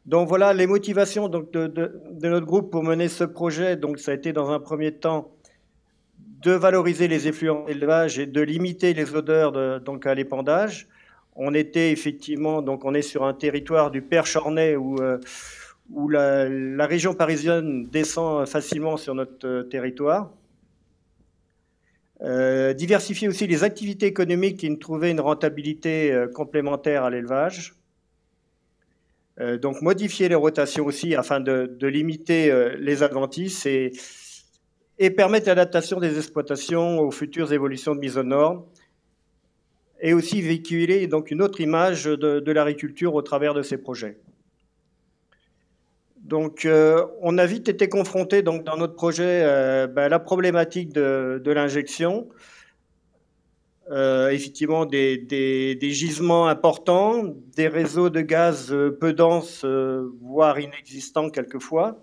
Donc voilà les motivations donc, de notre groupe pour mener ce projet. Donc ça a été dans un premier temps de valoriser les effluents d'élevage et de limiter les odeurs donc à l'épandage. On était effectivement, donc on est sur un territoire du Perche-Ornay où la région parisienne descend facilement sur notre territoire. Diversifier aussi les activités économiques qui trouvaient une rentabilité complémentaire à l'élevage. Donc modifier les rotations aussi afin de limiter les adventices et permettre l'adaptation des exploitations aux futures évolutions de mise aux normes, et aussi véhiculer donc une autre image de l'agriculture au travers de ces projets. Donc on a vite été confronté donc, dans notre projet à la problématique de l'injection. Effectivement des gisements importants, des réseaux de gaz peu denses, voire inexistants quelquefois,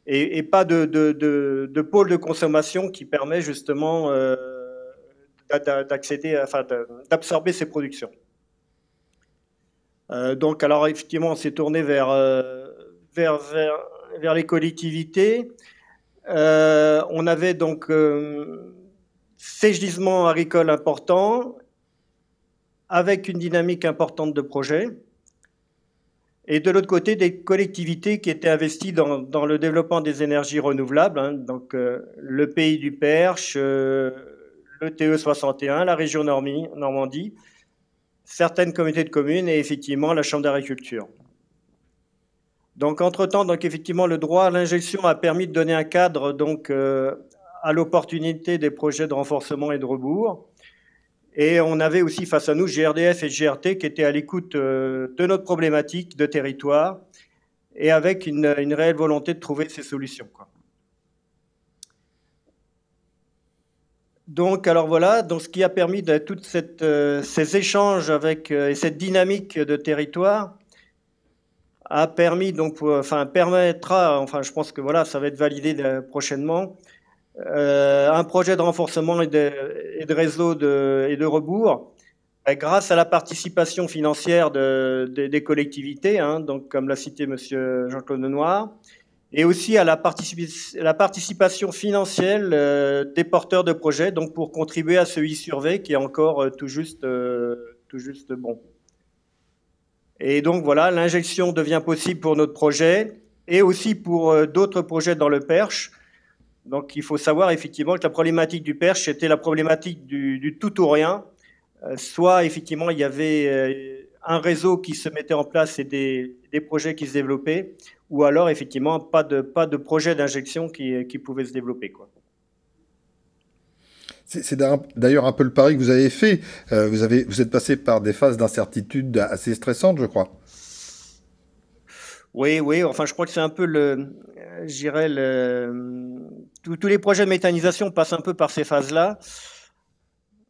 et pas de pôle de consommation qui permet justement d'accéder, enfin d'absorber ces productions. Donc alors effectivement on s'est tourné vers les collectivités. On avait donc ces gisements agricoles importants, avec une dynamique importante de projets, et de l'autre côté, des collectivités qui étaient investies dans le développement des énergies renouvelables, hein, donc le Pays du Perche, le TE61, la région Normandie, certaines communautés de communes et effectivement la Chambre d'agriculture. Donc entre-temps, donc, effectivement, le droit à l'injection a permis de donner un cadre donc, à l'opportunité des projets de renforcement et de rebours. Et on avait aussi face à nous GRDF et GRT qui étaient à l'écoute de notre problématique de territoire et avec une réelle volonté de trouver ces solutions, quoi. Donc, alors voilà, donc ce qui a permis de tous ces échanges avec et cette dynamique de territoire a permis, donc, permettra, je pense que voilà, ça va être validé prochainement, un projet de renforcement et de réseau et de rebours, grâce à la participation financière des collectivités, hein, donc comme l'a cité monsieur Jean-Claude Lenoir, et aussi à la participation financière des porteurs de projets, donc pour contribuer à ce I/V qui est encore tout juste bon. Et donc voilà, l'injection devient possible pour notre projet et aussi pour d'autres projets dans le Perche. Donc il faut savoir effectivement que la problématique du Perche était la problématique du tout ou rien. Soit effectivement il y avait un réseau qui se mettait en place et des projets qui se développaient, ou alors effectivement pas de projet d'injection qui pouvait se développer, quoi. C'est d'ailleurs un peu le pari que vous avez fait. Vous êtes passé par des phases d'incertitude assez stressantes, je crois. Oui, enfin je crois que c'est un peu tous les projets de méthanisation passent un peu par ces phases-là.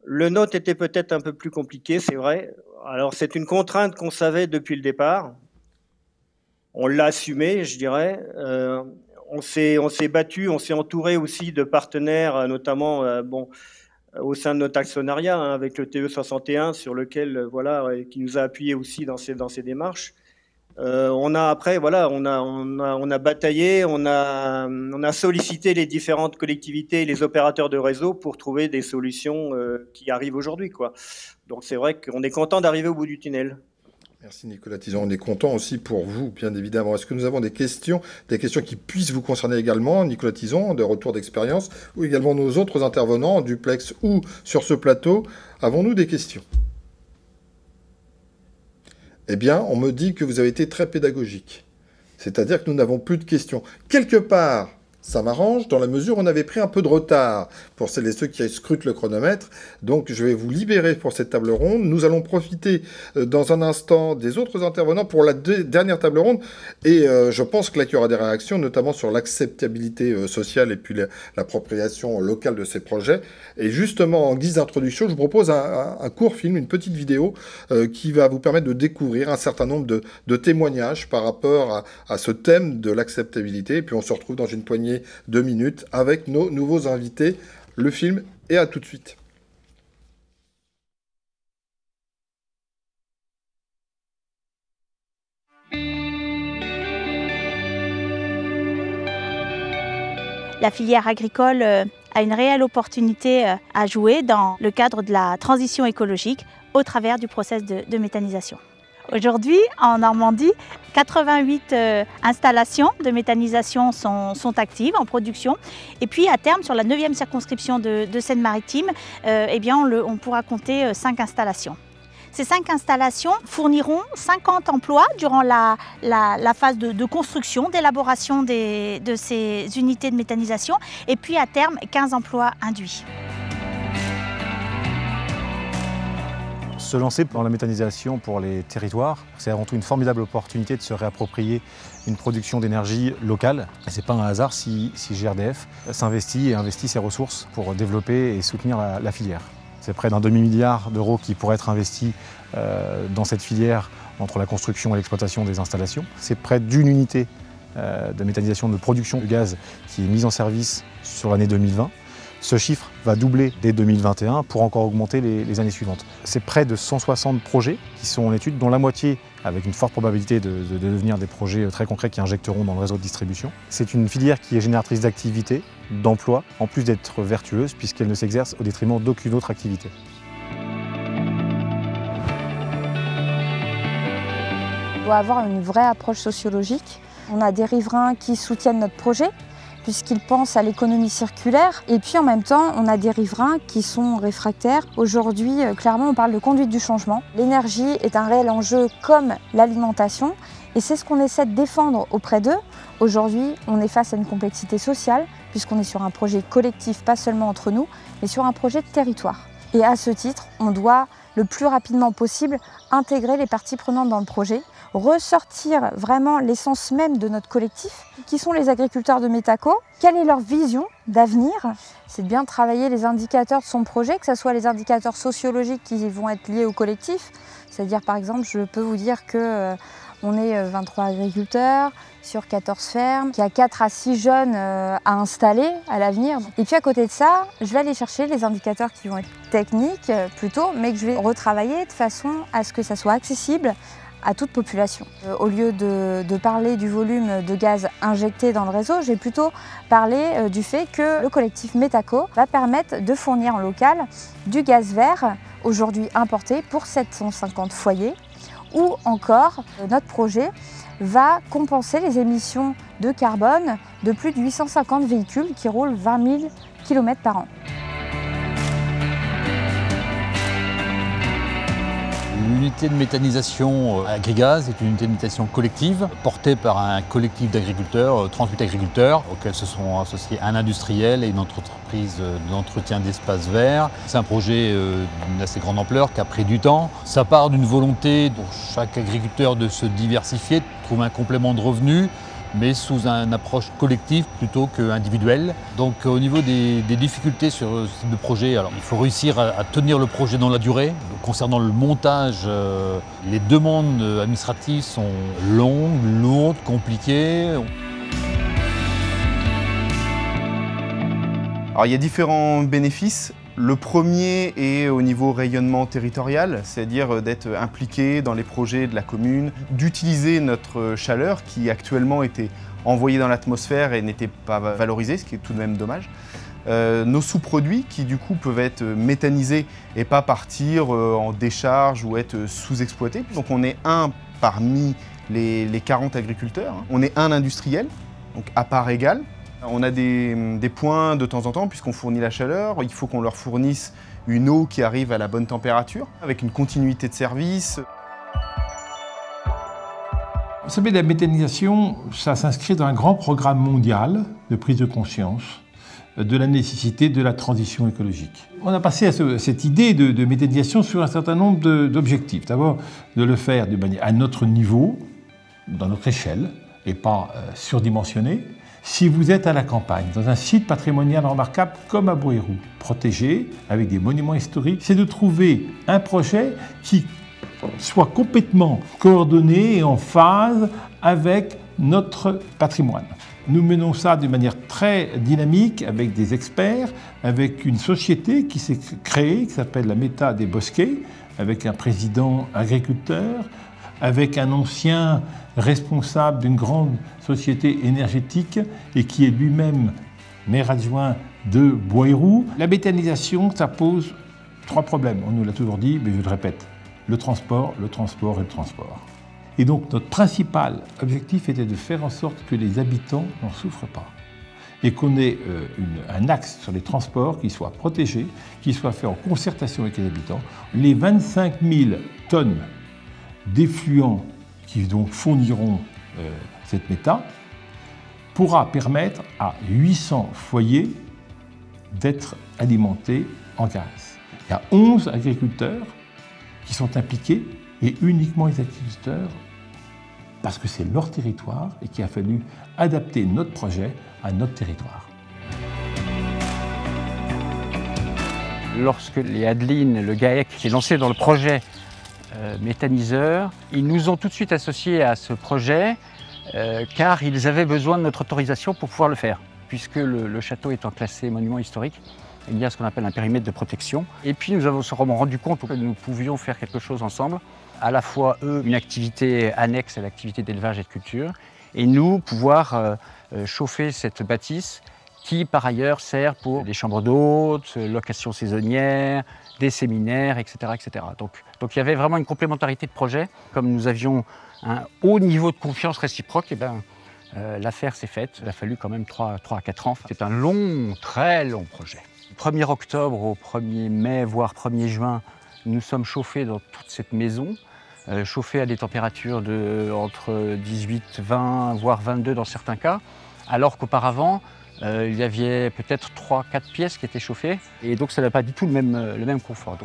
Le nôtre était peut-être un peu plus compliqué, c'est vrai. Alors c'est une contrainte qu'on savait depuis le départ. On l'a assumé, je dirais. On s'est battu, on s'est entouré aussi de partenaires, notamment au sein de notre actionnariat, hein, avec le TE61, sur lequel qui nous a appuyé aussi dans ces démarches. On a bataillé, on a sollicité les différentes collectivités et les opérateurs de réseau pour trouver des solutions qui arrivent aujourd'hui, quoi. Donc c'est vrai qu'on est content d'arriver au bout du tunnel. Merci Nicolas Tison. On est content aussi pour vous, bien évidemment. Est-ce que nous avons des questions qui puissent vous concerner également, Nicolas Tison, de retour d'expérience, ou également nos autres intervenants, en duplex ou sur ce plateau? Avons-nous des questions? Eh bien, on me dit que vous avez été très pédagogique. C'est-à-dire que nous n'avons plus de questions. Quelque part, ça m'arrange, dans la mesure où on avait pris un peu de retard pour celles et ceux qui scrutent le chronomètre. Donc, je vais vous libérer pour cette table ronde. Nous allons profiter dans un instant des autres intervenants pour la dernière table ronde. Et je pense que là, il y aura des réactions, notamment sur l'acceptabilité sociale et puis l'appropriation locale de ces projets. Et justement, en guise d'introduction, je vous propose un court film, une petite vidéo qui va vous permettre de découvrir un certain nombre de témoignages par rapport à ce thème de l'acceptabilité. Et puis, on se retrouve dans une poignée gagner 2 minutes avec nos nouveaux invités. Le film est à tout de suite. La filière agricole a une réelle opportunité à jouer dans le cadre de la transition écologique au travers du process de méthanisation. Aujourd'hui, en Normandie, 88 installations de méthanisation sont actives en production. Et puis, à terme, sur la 9e circonscription de Seine-Maritime, on pourra compter 5 installations. Ces 5 installations fourniront 50 emplois durant la phase de construction, d'élaboration de ces unités de méthanisation, et puis à terme 15 emplois induits. Se lancer dans la méthanisation pour les territoires, c'est avant tout une formidable opportunité de se réapproprier une production d'énergie locale. Ce n'est pas un hasard si GRDF s'investit et investit ses ressources pour développer et soutenir la filière. C'est près d'un demi-milliard d'euros qui pourraient être investis dans cette filière entre la construction et l'exploitation des installations. C'est près d'une unité de méthanisation de production de gaz qui est mise en service sur l'année 2020. Ce chiffre va doubler dès 2021 pour encore augmenter les années suivantes. C'est près de 160 projets qui sont en étude, dont la moitié avec une forte probabilité de devenir des projets très concrets qui injecteront dans le réseau de distribution. C'est une filière qui est génératrice d'activité, d'emplois, en plus d'être vertueuse puisqu'elle ne s'exerce au détriment d'aucune autre activité. On doit avoir une vraie approche sociologique. On a des riverains qui soutiennent notre projet, puisqu'ils pensent à l'économie circulaire. Et puis en même temps, on a des riverains qui sont réfractaires. Aujourd'hui, clairement, on parle de conduite du changement. L'énergie est un réel enjeu comme l'alimentation. Et c'est ce qu'on essaie de défendre auprès d'eux. Aujourd'hui, on est face à une complexité sociale, puisqu'on est sur un projet collectif, pas seulement entre nous, mais sur un projet de territoire. Et à ce titre, on doit le plus rapidement possible intégrer les parties prenantes dans le projet, ressortir vraiment l'essence même de notre collectif, qui sont les agriculteurs de Métaco. Quelle est leur vision d'avenir? C'est de bien travailler les indicateurs de son projet, que ce soit les indicateurs sociologiques qui vont être liés au collectif. C'est-à-dire, par exemple, je peux vous dire que on est 23 agriculteurs sur 14 fermes, qu'il y a 4 à 6 jeunes à installer à l'avenir. Et puis à côté de ça, je vais aller chercher les indicateurs qui vont être techniques plutôt, mais que je vais retravailler de façon à ce que ça soit accessible à toute population. Au lieu de parler du volume de gaz injecté dans le réseau, j'ai plutôt parlé du fait que le collectif Métaco va permettre de fournir en local du gaz vert, aujourd'hui importé pour 750 foyers, ou encore notre projet va compenser les émissions de carbone de plus de 850 véhicules qui roulent 20 000 km par an. L'unité de méthanisation Agrigaz est une unité de méthanisation collective portée par un collectif d'agriculteurs, 38 agriculteurs, auxquels se sont associés un industriel et une entreprise d'entretien d'espaces verts. C'est un projet d'une assez grande ampleur qui a pris du temps. Ça part d'une volonté pour chaque agriculteur de se diversifier, de trouver un complément de revenus, mais sous une approche collective plutôt qu'individuelle. Donc au niveau des difficultés sur ce type de projet, alors, il faut réussir à tenir le projet dans la durée. Concernant le montage, les demandes administratives sont longues, lourdes, compliquées. Alors il y a différents bénéfices. Le premier est au niveau rayonnement territorial, c'est-à-dire d'être impliqué dans les projets de la commune, d'utiliser notre chaleur qui actuellement était envoyée dans l'atmosphère et n'était pas valorisée, ce qui est tout de même dommage. Nos sous-produits qui du coup peuvent être méthanisés et pas partir en décharge ou être sous-exploités. Donc on est un parmi les 40 agriculteurs, on est un industriel, donc à part égale. On a des points de temps en temps, puisqu'on fournit la chaleur, il faut qu'on leur fournisse une eau qui arrive à la bonne température, avec une continuité de service. Vous savez, la méthanisation, ça s'inscrit dans un grand programme mondial de prise de conscience de la nécessité de la transition écologique. On a passé à cette idée de méthanisation sur un certain nombre d'objectifs. D'abord, de le faire de manière à notre niveau, dans notre échelle, et pas surdimensionné. Si vous êtes à la campagne, dans un site patrimonial remarquable comme à Bruyroux, protégé, avec des monuments historiques, c'est de trouver un projet qui soit complètement coordonné et en phase avec notre patrimoine. Nous menons ça d'une manière très dynamique avec des experts, avec une société qui s'est créée, qui s'appelle la Méta des Bosquets, avec un président agriculteur, avec un ancien responsable d'une grande société énergétique et qui est lui-même maire adjoint de Bois-Héroux. La méthanisation, ça pose 3 problèmes. On nous l'a toujours dit, mais je le répète. Le transport, le transport et le transport. Et donc notre principal objectif était de faire en sorte que les habitants n'en souffrent pas. Et qu'on ait un axe sur les transports qui soit protégé, qui soit fait en concertation avec les habitants. Les 25 000 tonnes d'effluents qui donc fourniront cette méta pourra permettre à 800 foyers d'être alimentés en gaz. Il y a 11 agriculteurs qui sont impliqués et uniquement les agriculteurs parce que c'est leur territoire et qu'il a fallu adapter notre projet à notre territoire. Lorsque les Adelines, le GAEC s'est lancé dans le projet méthaniseur, ils nous ont tout de suite associés à ce projet car ils avaient besoin de notre autorisation pour pouvoir le faire. Puisque le château étant classé monument historique, il y a ce qu'on appelle un périmètre de protection. Et puis nous avons rendu compte que nous pouvions faire quelque chose ensemble, à la fois eux, une activité annexe à l'activité d'élevage et de culture, et nous, pouvoir chauffer cette bâtisse qui, par ailleurs, sert pour des chambres d'hôtes, locations saisonnières, des séminaires, etc., etc. Donc il y avait vraiment une complémentarité de projet. Comme nous avions un haut niveau de confiance réciproque, l'affaire s'est faite. Il a fallu quand même 3 à 4 ans. C'est un long, très long projet. Du 1er octobre au 1er mai, voire 1er juin, nous sommes chauffés dans toute cette maison, chauffés à des températures entre 18, 20, voire 22 dans certains cas, alors qu'auparavant, il y avait peut-être 3-4 pièces qui étaient chauffées, et donc ça n'a pas du tout le même confort.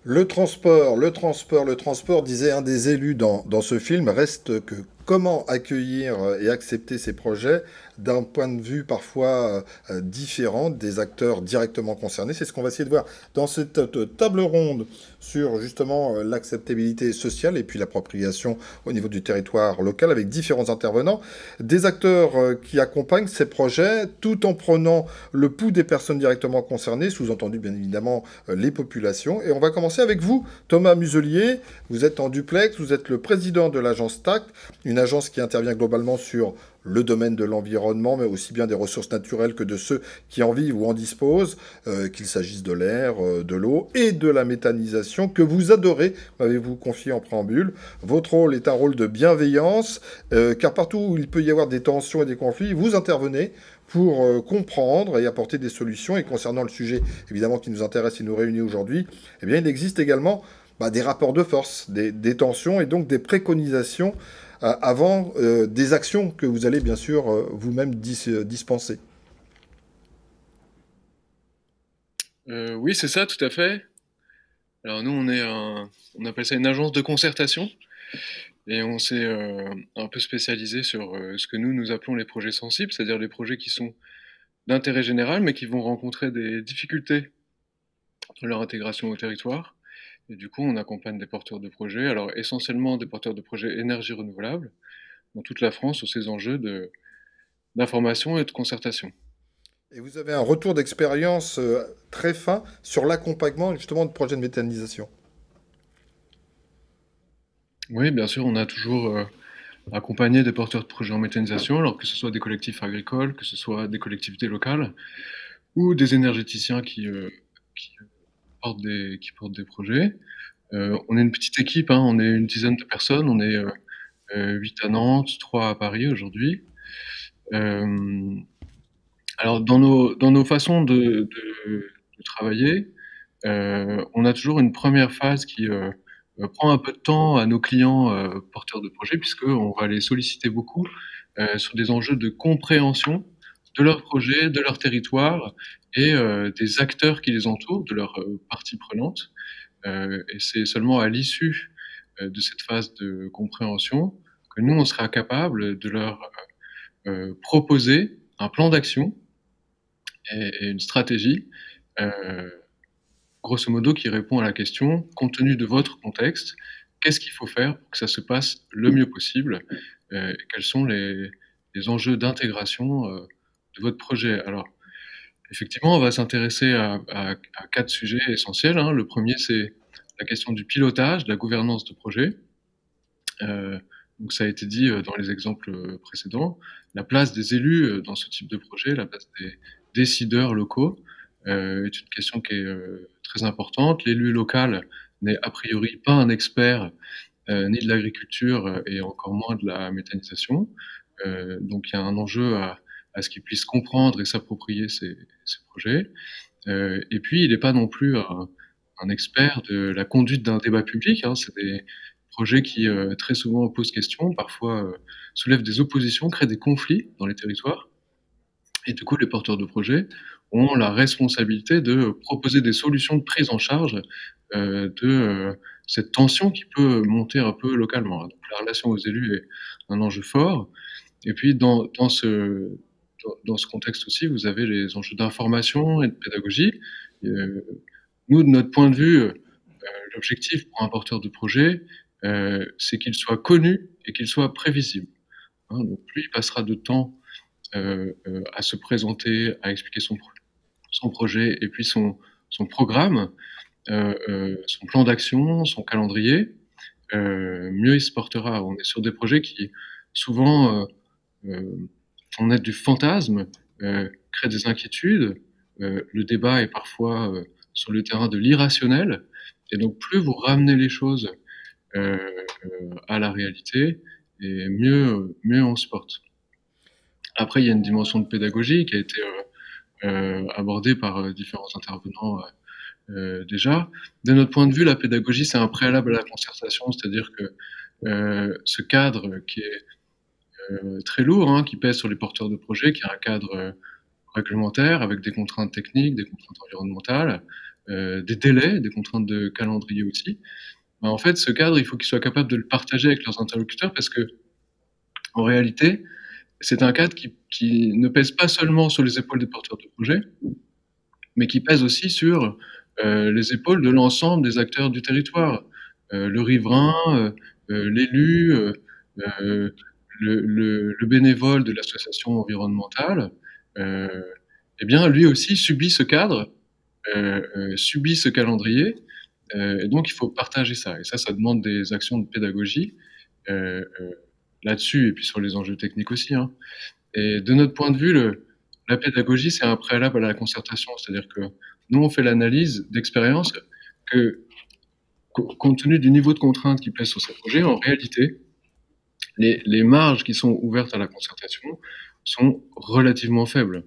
Le transport, disait un des élus dans ce film, reste que comment accueillir et accepter ces projets d'un point de vue parfois différent des acteurs directement concernés. C'est ce qu'on va essayer de voir dans cette table ronde sur justement l'acceptabilité sociale et puis l'appropriation au niveau du territoire local avec différents intervenants, des acteurs qui accompagnent ces projets tout en prenant le pouls des personnes directement concernées, sous-entendu bien évidemment les populations. Et on va commencer avec vous, Thomas Muselier. Vous êtes en duplex, vous êtes le président de l'agence TACT, une agence qui intervient globalement sur le domaine de l'environnement, mais aussi bien des ressources naturelles que de ceux qui en vivent ou en disposent, qu'il s'agisse de l'air, de l'eau et de la méthanisation que vous adorez, m'avez-vous confié en préambule. Votre rôle est un rôle de bienveillance, car partout où il peut y avoir des tensions et des conflits, vous intervenez pour comprendre et apporter des solutions. Et concernant le sujet, évidemment, qui nous intéresse et nous réunit aujourd'hui, eh bien, il existe également des rapports de force, des tensions et donc des préconisations avant des actions que vous allez bien sûr vous-même dispenser. Oui, c'est ça, tout à fait. Alors nous, on appelle ça une agence de concertation, et on s'est un peu spécialisé sur ce que nous appelons les projets sensibles, c'est-à-dire les projets qui sont d'intérêt général, mais qui vont rencontrer des difficultés dans leur intégration au territoire. Et du coup, on accompagne des porteurs de projets, alors essentiellement des porteurs de projets énergie renouvelable, dans toute la France, sur ces enjeux d'information et de concertation. Et vous avez un retour d'expérience très fin sur l'accompagnement justement de projets de méthanisation. Oui, bien sûr, on a toujours accompagné des porteurs de projets en méthanisation, alors que ce soit des collectifs agricoles, que ce soit des collectivités locales, ou des énergéticiens qui portent des projets. On est une petite équipe, hein, on est une dizaine de personnes, on est 8 à Nantes, 3 à Paris aujourd'hui. Alors dans nos façons de travailler, on a toujours une première phase qui prend un peu de temps à nos clients porteurs de projets, puisqu'on va les solliciter beaucoup sur des enjeux de compréhension de leur projet, de leur territoire et des acteurs qui les entourent, de leurs parties prenantes. Et c'est seulement à l'issue de cette phase de compréhension que nous, on sera capable de leur proposer un plan d'action et une stratégie grosso modo, qui répond à la question, compte tenu de votre contexte, qu'est-ce qu'il faut faire pour que ça se passe le mieux possible et quels sont les enjeux d'intégration de votre projet. Alors, effectivement, on va s'intéresser à 4 sujets essentiels, hein. Le premier, c'est la question du pilotage, de la gouvernance de projet. Donc ça a été dit dans les exemples précédents. La place des élus dans ce type de projet, la place des décideurs locaux est une question qui est très importante. L'élu local n'est a priori pas un expert ni de l'agriculture et encore moins de la méthanisation. Donc il y a un enjeu à ce qu'il puisse comprendre et s'approprier ces projets. Et puis il n'est pas non plus un expert de la conduite d'un débat public, hein. C'est des projets qui très souvent posent question, parfois soulèvent des oppositions, créent des conflits dans les territoires. Et du coup, les porteurs de projets ont la responsabilité de proposer des solutions de prise en charge de cette tension qui peut monter un peu localement. Donc la relation aux élus est un enjeu fort. Et puis dans ce contexte aussi, vous avez les enjeux d'information et de pédagogie. Nous, de notre point de vue, l'objectif pour un porteur de projet, c'est qu'il soit connu et qu'il soit prévisible. Hein, donc plus il passera de temps à se présenter, à expliquer son projet et puis son programme, son plan d'action, son calendrier, mieux il se portera. On est sur des projets qui souvent font naître du fantasme, créent des inquiétudes. Le débat est parfois sur le terrain de l'irrationnel. Et donc plus vous ramenez les choses à la réalité, et mieux on se porte. Après, il y a une dimension de pédagogie qui a été abordée par différents intervenants déjà. De notre point de vue, la pédagogie, c'est un préalable à la concertation, c'est-à-dire que ce cadre qui est très lourd, hein, qui pèse sur les porteurs de projets, qui est un cadre réglementaire avec des contraintes techniques, des contraintes environnementales, des délais, des contraintes de calendrier aussi. Ben, en fait, ce cadre, il faut qu'ils soient capables de le partager avec leurs interlocuteurs parce que, en réalité, c'est un cadre qui ne pèse pas seulement sur les épaules des porteurs de projets, mais qui pèse aussi sur les épaules de l'ensemble des acteurs du territoire. Le riverain, l'élu, le bénévole de l'association environnementale, eh bien, lui aussi subit ce cadre, subit ce calendrier, et donc il faut partager ça. Et ça demande des actions de pédagogie là-dessus, et puis sur les enjeux techniques aussi, hein. Et de notre point de vue, la pédagogie, c'est un préalable à la concertation. C'est-à-dire que nous, on fait l'analyse d'expérience que, compte tenu du niveau de contrainte qui pèse sur ces projets, en réalité, les marges qui sont ouvertes à la concertation sont relativement faibles.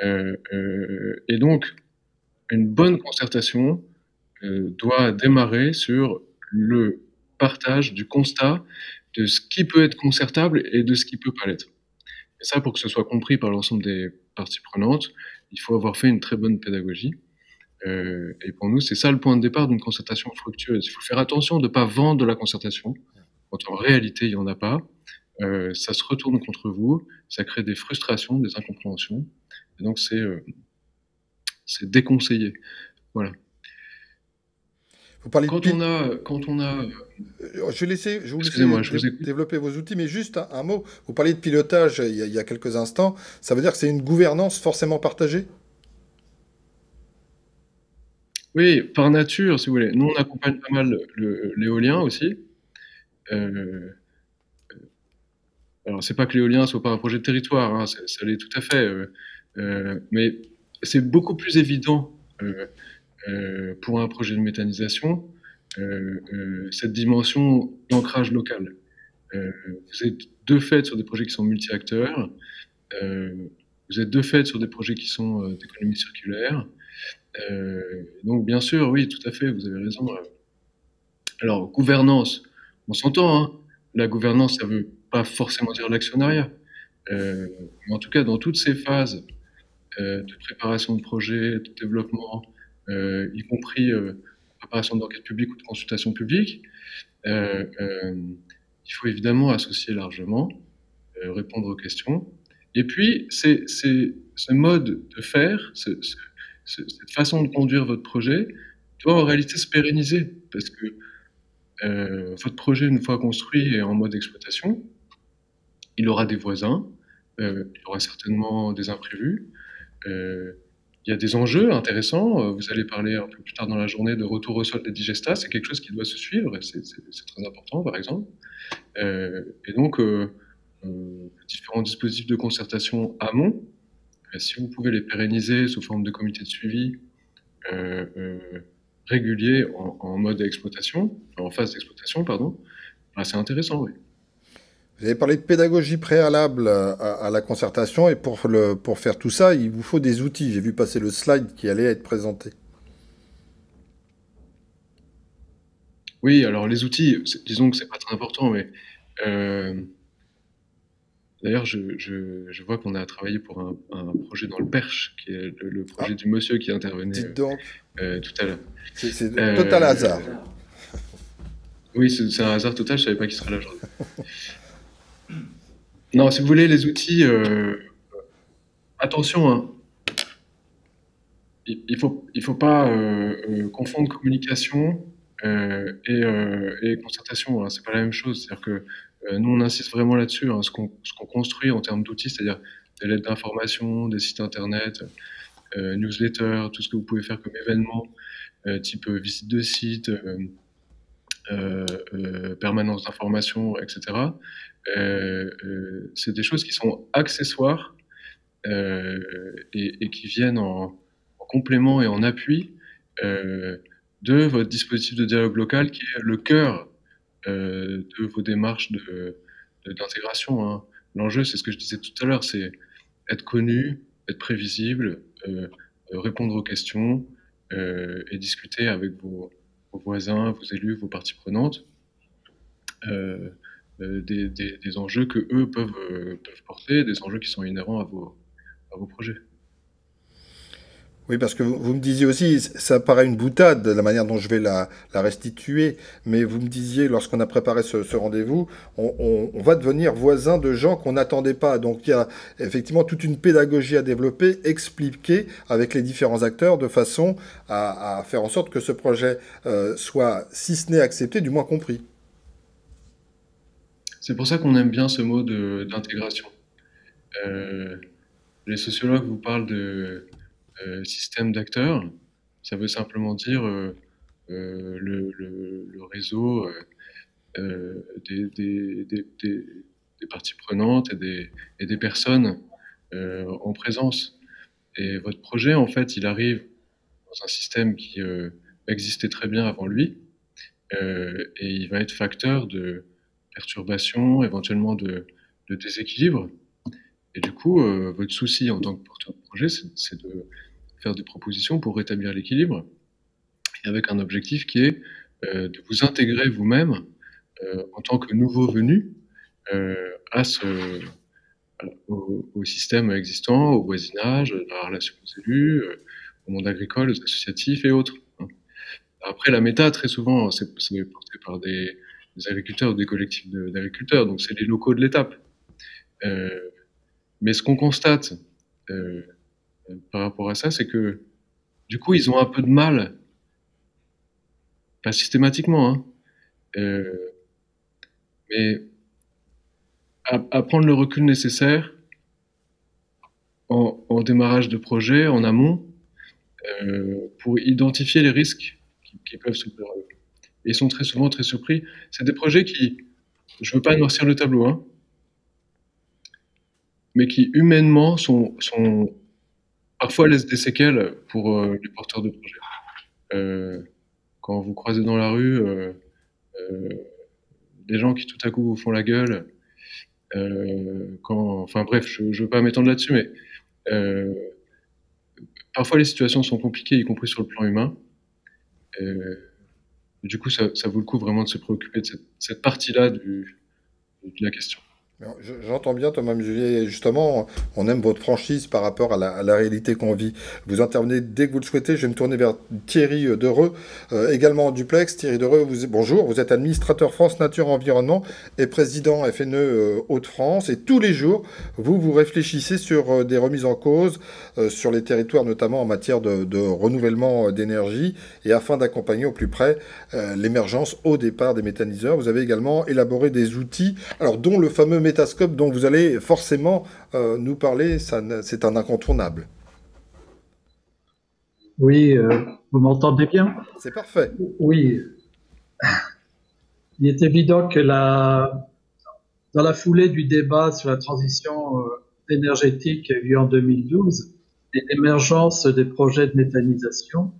Et donc, une bonne concertation doit démarrer sur le partage du constat de ce qui peut être concertable et de ce qui peut pas l'être. Et ça, pour que ce soit compris par l'ensemble des parties prenantes, il faut avoir fait une très bonne pédagogie. Et pour nous, c'est ça le point de départ d'une concertation fructueuse. Il faut faire attention de ne pas vendre de la concertation, quand en réalité, il n'y en a pas. Ça se retourne contre vous, ça crée des frustrations, des incompréhensions. Et donc, c'est déconseillé. Voilà. Vous parlez quand on a je vais vous laisser développer vos outils, mais juste un mot. Vous parliez de pilotage il y a quelques instants. Ça veut dire que c'est une gouvernance forcément partagée ? Oui, par nature, si vous voulez. Nous, on accompagne pas mal l'éolien aussi. Alors, c'est pas que l'éolien soit pas un projet de territoire, hein, ça l'est tout à fait. Mais c'est beaucoup plus évident pour un projet de méthanisation, cette dimension d'ancrage local. Vous êtes de fait sur des projets qui sont multi-acteurs, vous êtes de fait sur des projets qui sont d'économie circulaire. Donc bien sûr, oui, tout à fait, vous avez raison. Alors, gouvernance, on s'entend, hein, la gouvernance, ça veut pas forcément dire l'actionnariat. Mais en tout cas, dans toutes ces phases de préparation de projet, de développement, y compris préparation d'enquête publique ou de consultation publique, il faut évidemment associer largement, répondre aux questions. Et puis, ce mode de faire, cette façon de conduire votre projet, doit en réalité se pérenniser, parce que votre projet, une fois construit et en mode exploitation, il aura des voisins, il y aura certainement des imprévus, il y a des enjeux intéressants. Vous allez parler un peu plus tard dans la journée de retour au sol des digestats, c'est quelque chose qui doit se suivre, et c'est très important, par exemple. Et donc, différents dispositifs de concertation amont, si vous pouvez les pérenniser sous forme de comité de suivi régulier en mode exploitation, en phase d'exploitation, pardon, c'est intéressant, oui. Vous avez parlé de pédagogie préalable à la concertation, et pour faire tout ça, il vous faut des outils. J'ai vu passer le slide qui allait être présenté. Oui, alors les outils, disons que c'est pas très important, mais d'ailleurs, je vois qu'on a travaillé pour un projet dans le Perche, qui est le projet du monsieur qui intervenait tout à l'heure. C'est total hasard. Oui, c'est un hasard total, je savais pas qu'il serait là aujourd'hui. Non, si vous voulez, les outils, attention, hein. Il faut pas confondre communication et concertation, hein. C'est pas la même chose. C'est-à-dire que nous, on insiste vraiment là-dessus, hein, ce qu'on construit en termes d'outils, c'est-à-dire des lettres d'information, des sites internet, newsletters, tout ce que vous pouvez faire comme événement, type visite de site, permanence d'information, etc. C'est des choses qui sont accessoires et qui viennent en complément et en appui de votre dispositif de dialogue local, qui est le cœur de vos démarches d'intégration, hein. L'enjeu, c'est ce que je disais tout à l'heure, c'est être connu, être prévisible, répondre aux questions et discuter avec vos voisins, vos élus, vos parties prenantes, des enjeux que eux peuvent porter, des enjeux qui sont inhérents à vos projets. Oui, parce que vous me disiez aussi, ça paraît une boutade, la manière dont je vais la restituer, mais vous me disiez, lorsqu'on a préparé ce rendez-vous, on va devenir voisin de gens qu'on n'attendait pas. Donc il y a effectivement toute une pédagogie à développer, expliquer avec les différents acteurs, de façon à faire en sorte que ce projet soit, si ce n'est accepté, du moins compris. C'est pour ça qu'on aime bien ce mot d'intégration. Les sociologues vous parlent de système d'acteurs. Ça veut simplement dire le réseau des parties prenantes et des personnes en présence. Et votre projet, en fait, il arrive dans un système qui existait très bien avant lui, et il va être facteur de perturbation, éventuellement de déséquilibre. Et du coup, votre souci en tant que porteur de projet, c'est de faire des propositions pour rétablir l'équilibre, et avec un objectif qui est de vous intégrer vous-même en tant que nouveau venu au système existant, au voisinage, à la relation aux élus, au monde agricole, aux associatifs et autres. Après, la méta, très souvent, c'est porté par des agriculteurs ou des collectifs d'agriculteurs, donc c'est les locaux de l'étape. Mais ce qu'on constate par rapport à ça, c'est que du coup, ils ont un peu de mal, pas systématiquement, hein, mais à prendre le recul nécessaire en démarrage de projet, en amont, pour identifier les risques qui peuvent s'ouvrir à eux. Et ils sont très souvent très surpris. C'est des projets qui, je veux pas noircir le tableau, hein, mais qui humainement parfois laissent des séquelles pour les porteurs de projets. Quand vous croisez dans la rue des gens qui tout à coup vous font la gueule, enfin bref, je ne veux pas m'étendre là-dessus, mais parfois les situations sont compliquées, y compris sur le plan humain. Du coup, ça vaut le coup vraiment de se préoccuper de cette partie-là de la question. J'entends bien, Thomas Muselier. Justement, on aime votre franchise par rapport à la réalité qu'on vit. Vous intervenez dès que vous le souhaitez. Je vais me tourner vers Thierry Dereux, également en duplex. Thierry Dereux, bonjour. Vous êtes administrateur France Nature Environnement et président FNE Hauts-de-France. Et tous les jours, vous réfléchissez sur des remises en cause sur les territoires, notamment en matière de renouvellement d'énergie, et afin d'accompagner au plus près l'émergence au départ des méthaniseurs. Vous avez également élaboré des outils, alors dont le fameux Metascope dont vous allez forcément nous parler, c'est un incontournable. Oui, vous m'entendez bien? C'est parfait. Oui. Il est évident que dans la foulée du débat sur la transition énergétique eu en 2012 et l'émergence des projets de méthanisation,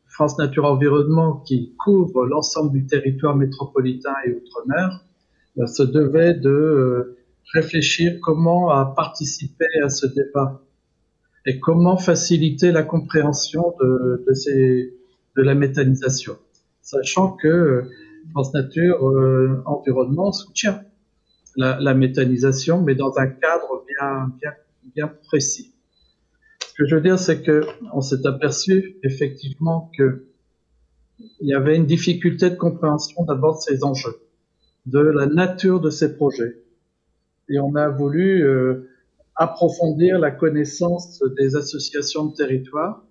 France Nature Environnement, qui couvre l'ensemble du territoire métropolitain et outre-mer, se devait de réfléchir comment participer à ce débat et comment faciliter la compréhension de la méthanisation, sachant que France Nature Environnement soutient la méthanisation, mais dans un cadre bien précis. Ce que je veux dire, c'est que on s'est aperçu effectivement que il y avait une difficulté de compréhension d'abord de ces enjeux, de la nature de ces projets. Et on a voulu approfondir la connaissance des associations de territoire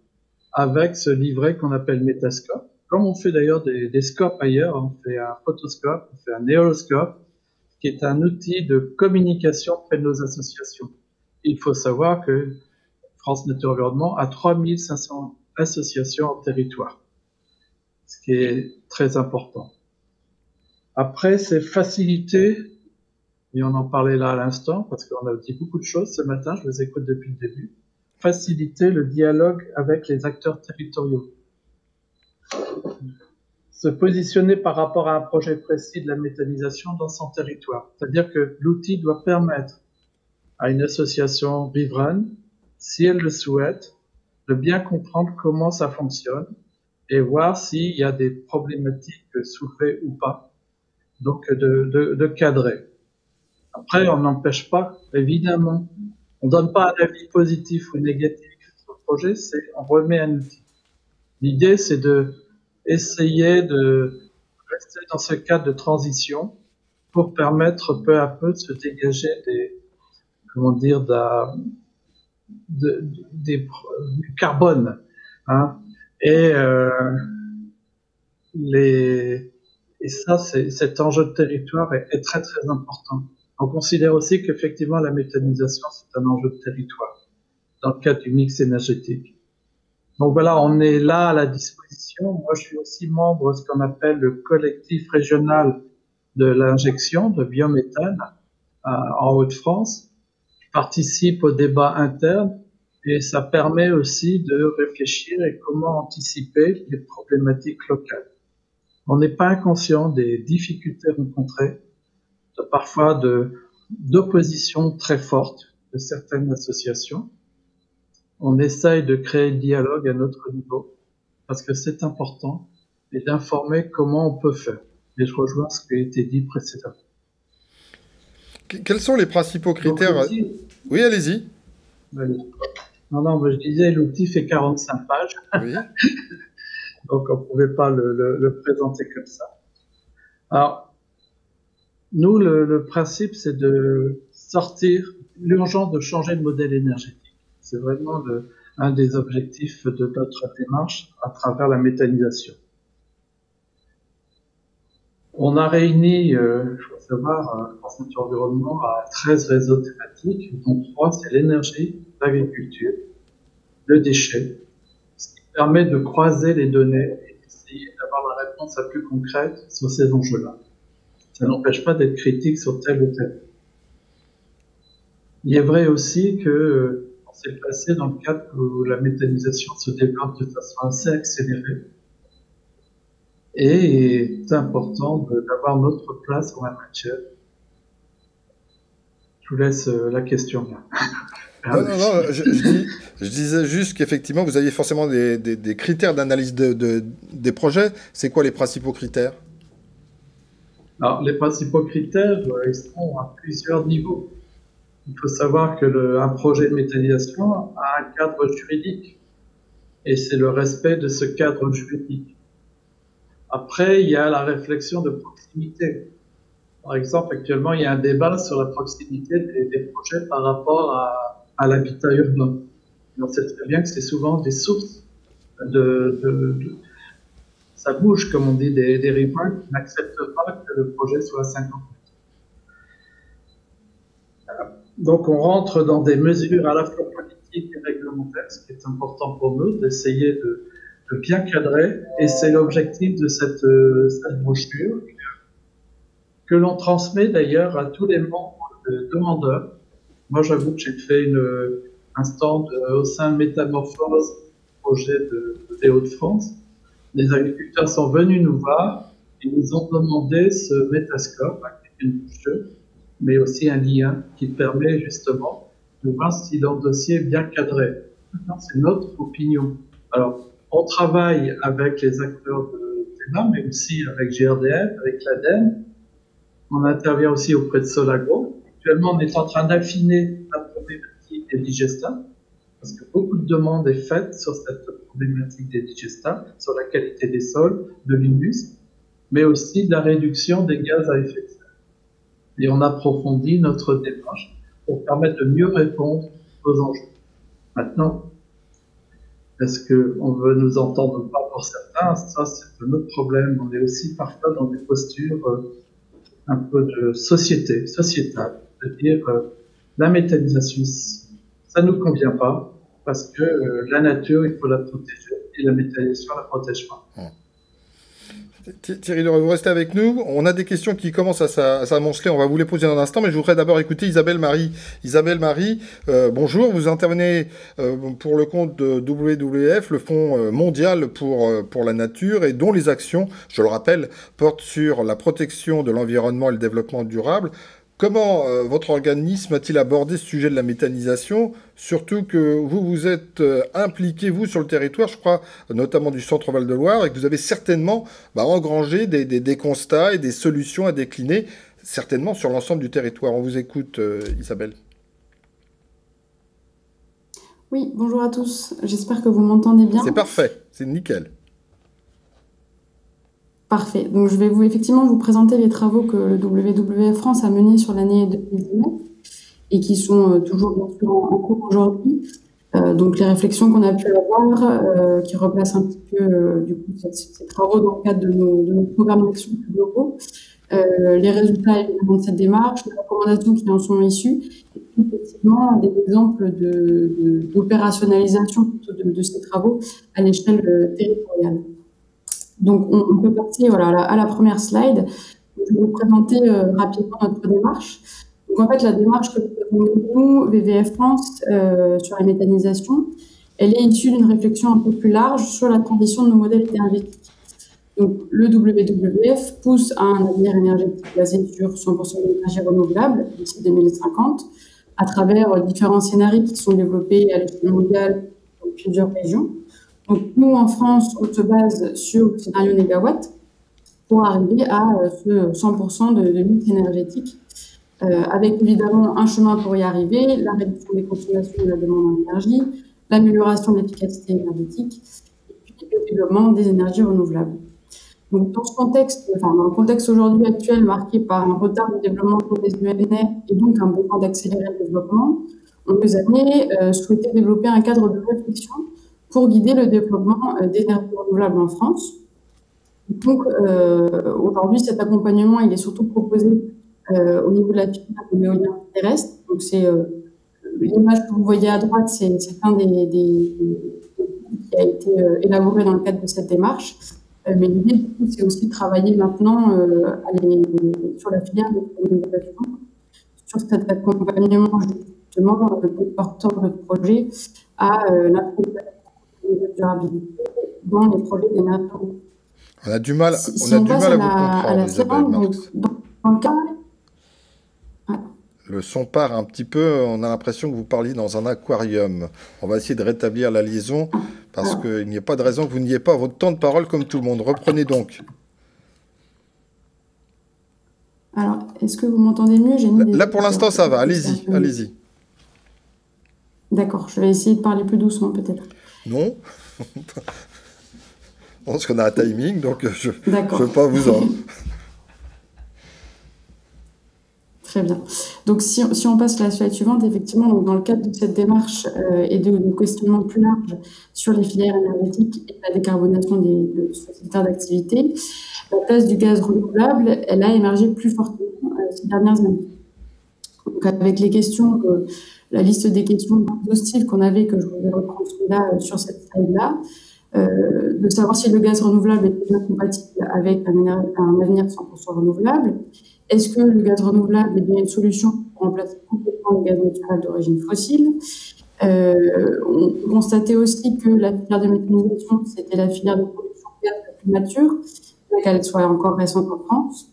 avec ce livret qu'on appelle Metascope. Comme on fait d'ailleurs des scopes ailleurs, on fait un photoscope, on fait un néoloscope, qui est un outil de communication auprès de nos associations. Il faut savoir que France Nature Environnement a 3500 associations en territoire, ce qui est très important. Après, c'est faciliter, et on en parlait là à l'instant, parce qu'on a dit beaucoup de choses ce matin, je vous écoute depuis le début, faciliter le dialogue avec les acteurs territoriaux. Se positionner par rapport à un projet précis de la méthanisation dans son territoire. C'est-à-dire que l'outil doit permettre à une association riveraine, si elle le souhaite, de bien comprendre comment ça fonctionne et voir s'il y a des problématiques soulevées ou pas. Donc, de cadrer. Après, on n'empêche pas, évidemment, on donne pas un avis positif ou négatif sur le projet, on remet un outil. L'idée, c'est de essayer de rester dans ce cadre de transition pour permettre peu à peu de se dégager du carbone, hein. Et ça, cet enjeu de territoire est très très important. On considère aussi qu'effectivement la méthanisation c'est un enjeu de territoire dans le cadre du mix énergétique. Donc voilà, on est là à la disposition. Moi, je suis aussi membre de ce qu'on appelle le collectif régional de l'injection de biométhane en Hauts-de-France. Je participe au débat interne et ça permet aussi de réfléchir et comment anticiper les problématiques locales. On n'est pas inconscient des difficultés rencontrées, parfois d'opposition très forte de certaines associations. On essaye de créer le dialogue à notre niveau, parce que c'est important, et d'informer comment on peut faire. Et je rejoins ce qui a été dit précédemment. Quels sont les principaux critères? Oui, allez-y. Non, mais je disais, l'outil fait 45 pages. Oui. Donc, on ne pouvait pas le présenter comme ça. Alors, nous, le principe, c'est de sortir l'urgence de changer de modèle énergétique. C'est vraiment un des objectifs de notre démarche à travers la méthanisation. On a réuni, il faut savoir, France Nature Environnement à 13 réseaux thématiques, dont 3, c'est l'énergie, l'agriculture, le déchet, ce qui permet de croiser les données et d'essayer d'avoir la réponse la plus concrète sur ces enjeux-là. Ça n'empêche pas d'être critique sur tel ou tel. Il est vrai aussi que on s'est placé dans le cadre où la méthanisation se développe de façon assez accélérée. Et c'est important d'avoir notre place en la matière. Je vous laisse la question. Non, je disais juste qu'effectivement, vous aviez forcément des critères d'analyse des projets. C'est quoi les principaux critères? Alors, les principaux critères, ils sont à plusieurs niveaux. Il faut savoir que un projet de méthanisation a un cadre juridique et c'est le respect de ce cadre juridique. Après, il y a la réflexion de proximité. Par exemple, actuellement, il y a un débat sur la proximité des projets par rapport à l'habitat urbain. On sait très bien que c'est souvent des sources ça bouge, comme on dit, des riverains qui n'acceptent pas que le projet soit à 50 mètres. Donc, on rentre dans des mesures à la fois politiques et réglementaires, ce qui est important pour nous, d'essayer de bien cadrer. Et c'est l'objectif de cette brochure que l'on transmet d'ailleurs à tous les membres demandeurs. Moi, j'avoue que j'ai fait un stand au sein de Métamorphose, projet des Hauts-de-France. Les agriculteurs sont venus nous voir et nous ont demandé ce métascope, avec une brochure, mais aussi un lien qui permet justement de voir si leur dossier est bien cadré. Maintenant, c'est notre opinion. Alors, on travaille avec les acteurs de terrain, mais aussi avec GRDF, avec l'ADEME. On intervient aussi auprès de Solagro. Actuellement, on est en train d'affiner la problématique des digestats, parce que beaucoup de demandes est faite sur cette problématique des digestats, sur la qualité des sols, de l'humus, mais aussi de la réduction des gaz à effet de serre. Et on approfondit notre démarche pour permettre de mieux répondre aux enjeux. Maintenant, est-ce qu'on veut nous entendre ou pas pour certains? Ça, c'est un autre problème. On est aussi parfois dans des postures un peu de sociétale, c'est-à-dire la méthanisation, ça ne nous convient pas parce que la nature, il faut la protéger et la méthanisation ne la protège pas. Thierry Leroy, vous restez avec nous. On a des questions qui commencent à s'amonceler. On va vous les poser dans un instant, mais je voudrais d'abord écouter Isabelle Marie. Isabelle Marie, bonjour. Vous intervenez pour le compte de WWF, le Fonds mondial pour la nature, et dont les actions, je le rappelle, portent sur la protection de l'environnement et le développement durable. Comment votre organisme a-t-il abordé ce sujet de la méthanisation, surtout que vous êtes impliqué, vous, sur le territoire, je crois, notamment du Centre Val-de-Loire, et que vous avez certainement engrangé des constats et des solutions à décliner, certainement sur l'ensemble du territoire. On vous écoute, Isabelle. Oui, bonjour à tous. J'espère que vous m'entendez bien. C'est parfait, c'est nickel. Parfait. Donc, je vais effectivement vous présenter les travaux que le WWF France a menés sur l'année 2019 et qui sont toujours bien sûr en cours aujourd'hui. Donc, les réflexions qu'on a pu avoir, qui replacent un petit peu du coup, ces travaux dans le cadre de nos programmes d'action plus globaux, les résultats évidemment de cette démarche, les recommandations qui en sont issues, et puis effectivement des exemples d'opérationnalisation de ces travaux à l'échelle territoriale. Donc, on peut passer à la première slide. Je vais vous présenter rapidement notre démarche. Donc, en fait, la démarche que nous avons nous, WWF France, sur la méthanisation, elle est issue d'une réflexion un peu plus large sur la transition de nos modèles énergétiques. Donc, le WWF pousse à un avenir énergétique basé sur 100% d'énergie renouvelable d'ici 2050, à travers différents scénarios qui sont développés à l'échelle mondiale dans plusieurs régions. Donc, nous, en France, on se base sur le scénario négawatt pour arriver à ce 100% de mix énergétique, avec évidemment un chemin pour y arriver, la réduction des consommations et de la demande en énergie, l'amélioration de l'efficacité énergétique et puis le développement des énergies renouvelables. Donc, dans ce contexte, dans le contexte aujourd'hui actuel marqué par un retard de développement des ENR et donc un besoin d'accélérer le développement, on nous a souhaité développer un cadre de réflexion pour guider le développement des énergies renouvelables en France. Donc, aujourd'hui, cet accompagnement, il est surtout proposé au niveau de la filière de l'éolien terrestre. Donc, c'est l'image que vous voyez à droite, c'est un des qui a été élaboré dans le cadre de cette démarche. Mais l'idée, du coup, c'est aussi de travailler maintenant sur la filière de communication, sur cet accompagnement justement de porteurs de projets à la de durabilité dans les projets d'énergie. On a du mal à vous comprendre, Isabelle Marx. Dans le cas... Le son part un petit peu, on a l'impression que vous parliez dans un aquarium. On va essayer de rétablir la liaison, parce qu'il n'y a pas de raison que vous n'ayez pas votre temps de parole comme tout le monde. Reprenez donc. Alors, est-ce que vous m'entendez mieux? Là, pour l'instant, ça va. Allez-y, allez-y. D'accord, je vais essayer de parler plus doucement, peut-être. Non. Parce qu'on a un timing, donc je ne veux pas vous en... Très bien. Donc, si on passe à la slide suivante, effectivement, donc dans le cadre de cette démarche et de questionnement plus large sur les filières énergétiques et la décarbonation de ce secteur d'activité, la place du gaz renouvelable, elle a émergé plus fortement ces dernières années. Donc, avec les questions, la liste des questions exhaustives qu'on avait, que je vais reprendre là sur cette slide-là, de savoir si le gaz renouvelable est bien compatible avec un avenir 100% renouvelable. Est-ce que le gaz renouvelable est bien une solution pour remplacer complètement le gaz naturel d'origine fossile? On constatait aussi que la filière de méthanisation, c'était la filière de production de gaz la plus mature, bien qu'elle soit encore récente en France.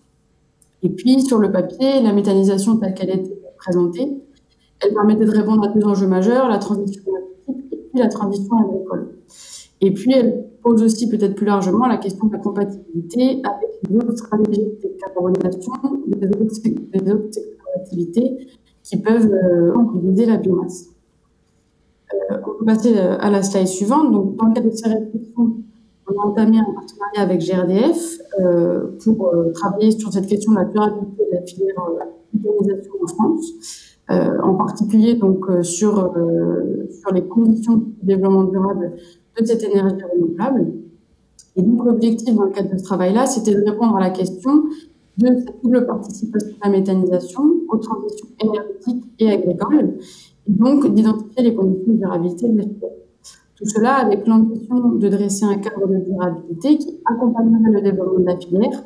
Et puis, sur le papier, la méthanisation telle qu'elle était présentée, elle permettait de répondre à deux enjeux majeurs, la transition énergétique et puis la transition agricole. Et puis, elle pose aussi peut-être plus largement la question de la compatibilité avec les autres stratégies de décarbonation des autres secteurs d'activité qui peuvent utiliser la biomasse. On peut passer à la slide suivante. Donc, dans le cadre de ces réflexions, on a entamé un partenariat avec GRDF pour travailler sur cette question de la durabilité de la filière méthanisation en France, en particulier donc, sur les conditions de développement durable de cette énergie renouvelable. Et donc, l'objectif dans le cadre de ce travail-là, c'était de répondre à la question de cette double participation à la méthanisation, aux transitions énergétiques et agricoles, et donc d'identifier les conditions de durabilité de la filière. Tout cela avec l'ambition de dresser un cadre de durabilité qui accompagnerait le développement de la filière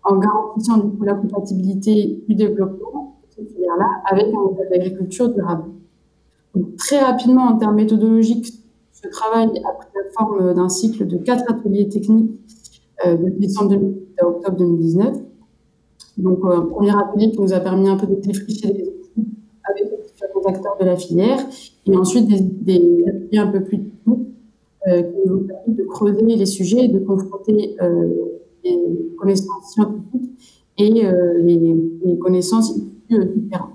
en garantissant du coup la compatibilité du développement de cette filière-là avec un modèle d'agriculture durable. Donc, très rapidement, en termes méthodologiques, ce travail a pris la forme d'un cycle de 4 ateliers techniques de décembre 2018 à octobre 2019. Donc, un premier atelier qui nous a permis un peu de défricher les outils avec les différents acteurs de la filière, et ensuite des ateliers un peu plus techniques qui nous ont permis de creuser les sujets et de confronter les connaissances scientifiques et les connaissances issues du terrain.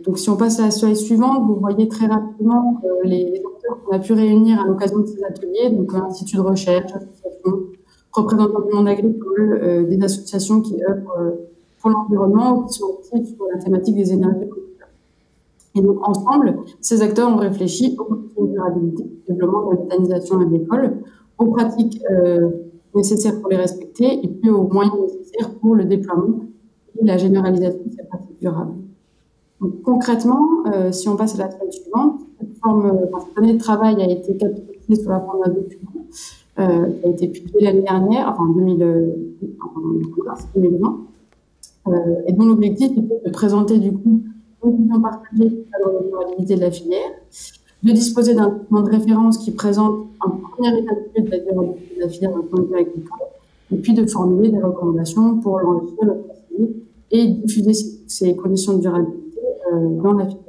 Donc, si on passe à la slide suivante, vous voyez très rapidement les acteurs qu'on a pu réunir à l'occasion de ces ateliers, donc instituts de recherche, associations, représentants du monde agricole, des associations qui œuvrent pour l'environnement ou qui sont actifs sur la thématique des énergies renouvelables. Et donc, ensemble, ces acteurs ont réfléchi aux conditions de durabilité, au développement de la méthanisation agricole, aux pratiques nécessaires pour les respecter et puis aux moyens nécessaires pour le déploiement et la généralisation de ces pratiques durables. Donc, concrètement, si on passe à la slide suivante, cette année de travail a été capitalisée sous la forme d'un document qui a été publié l'année dernière, enfin en 2020, et dont l'objectif était de présenter du coup une vision partagée du cadre de durabilité de la filière, de disposer d'un document de référence qui présente un premier état de la durabilité de la filière d'un point de vue agricole, et puis de formuler des recommandations pour l'enrichir, le préciser et diffuser ces conditions de durabilité dans la filière.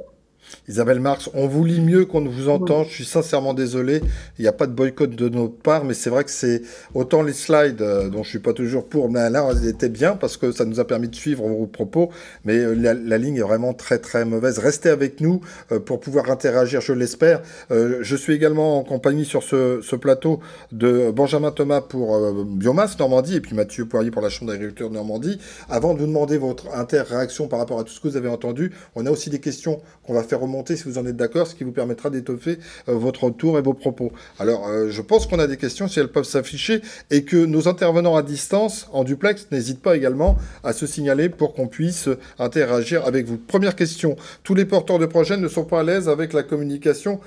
Isabelle Marx, on vous lit mieux qu'on ne vous entend. Je suis sincèrement désolé. Il n'y a pas de boycott de notre part, mais c'est vrai que c'est autant les slides dont je suis pas toujours pour, mais là, elles étaient bien parce que ça nous a permis de suivre vos propos. Mais la ligne est vraiment très très mauvaise. Restez avec nous pour pouvoir interagir, je l'espère. Je suis également en compagnie sur ce plateau de Benjamin Thomas pour Biomasse Normandie et puis Mathieu Poirier pour la Chambre d'agriculture de Normandie. Avant de vous demander votre interréaction par rapport à tout ce que vous avez entendu, on a aussi des questions qu'on va faire remonter si vous en êtes d'accord, ce qui vous permettra d'étoffer votre tour et vos propos. Alors, je pense qu'on a des questions, si elles peuvent s'afficher, et que nos intervenants à distance, en duplex, n'hésitent pas également à se signaler pour qu'on puisse interagir avec vous. Première question, tous les porteurs de projets ne sont pas à l'aise avec la communication.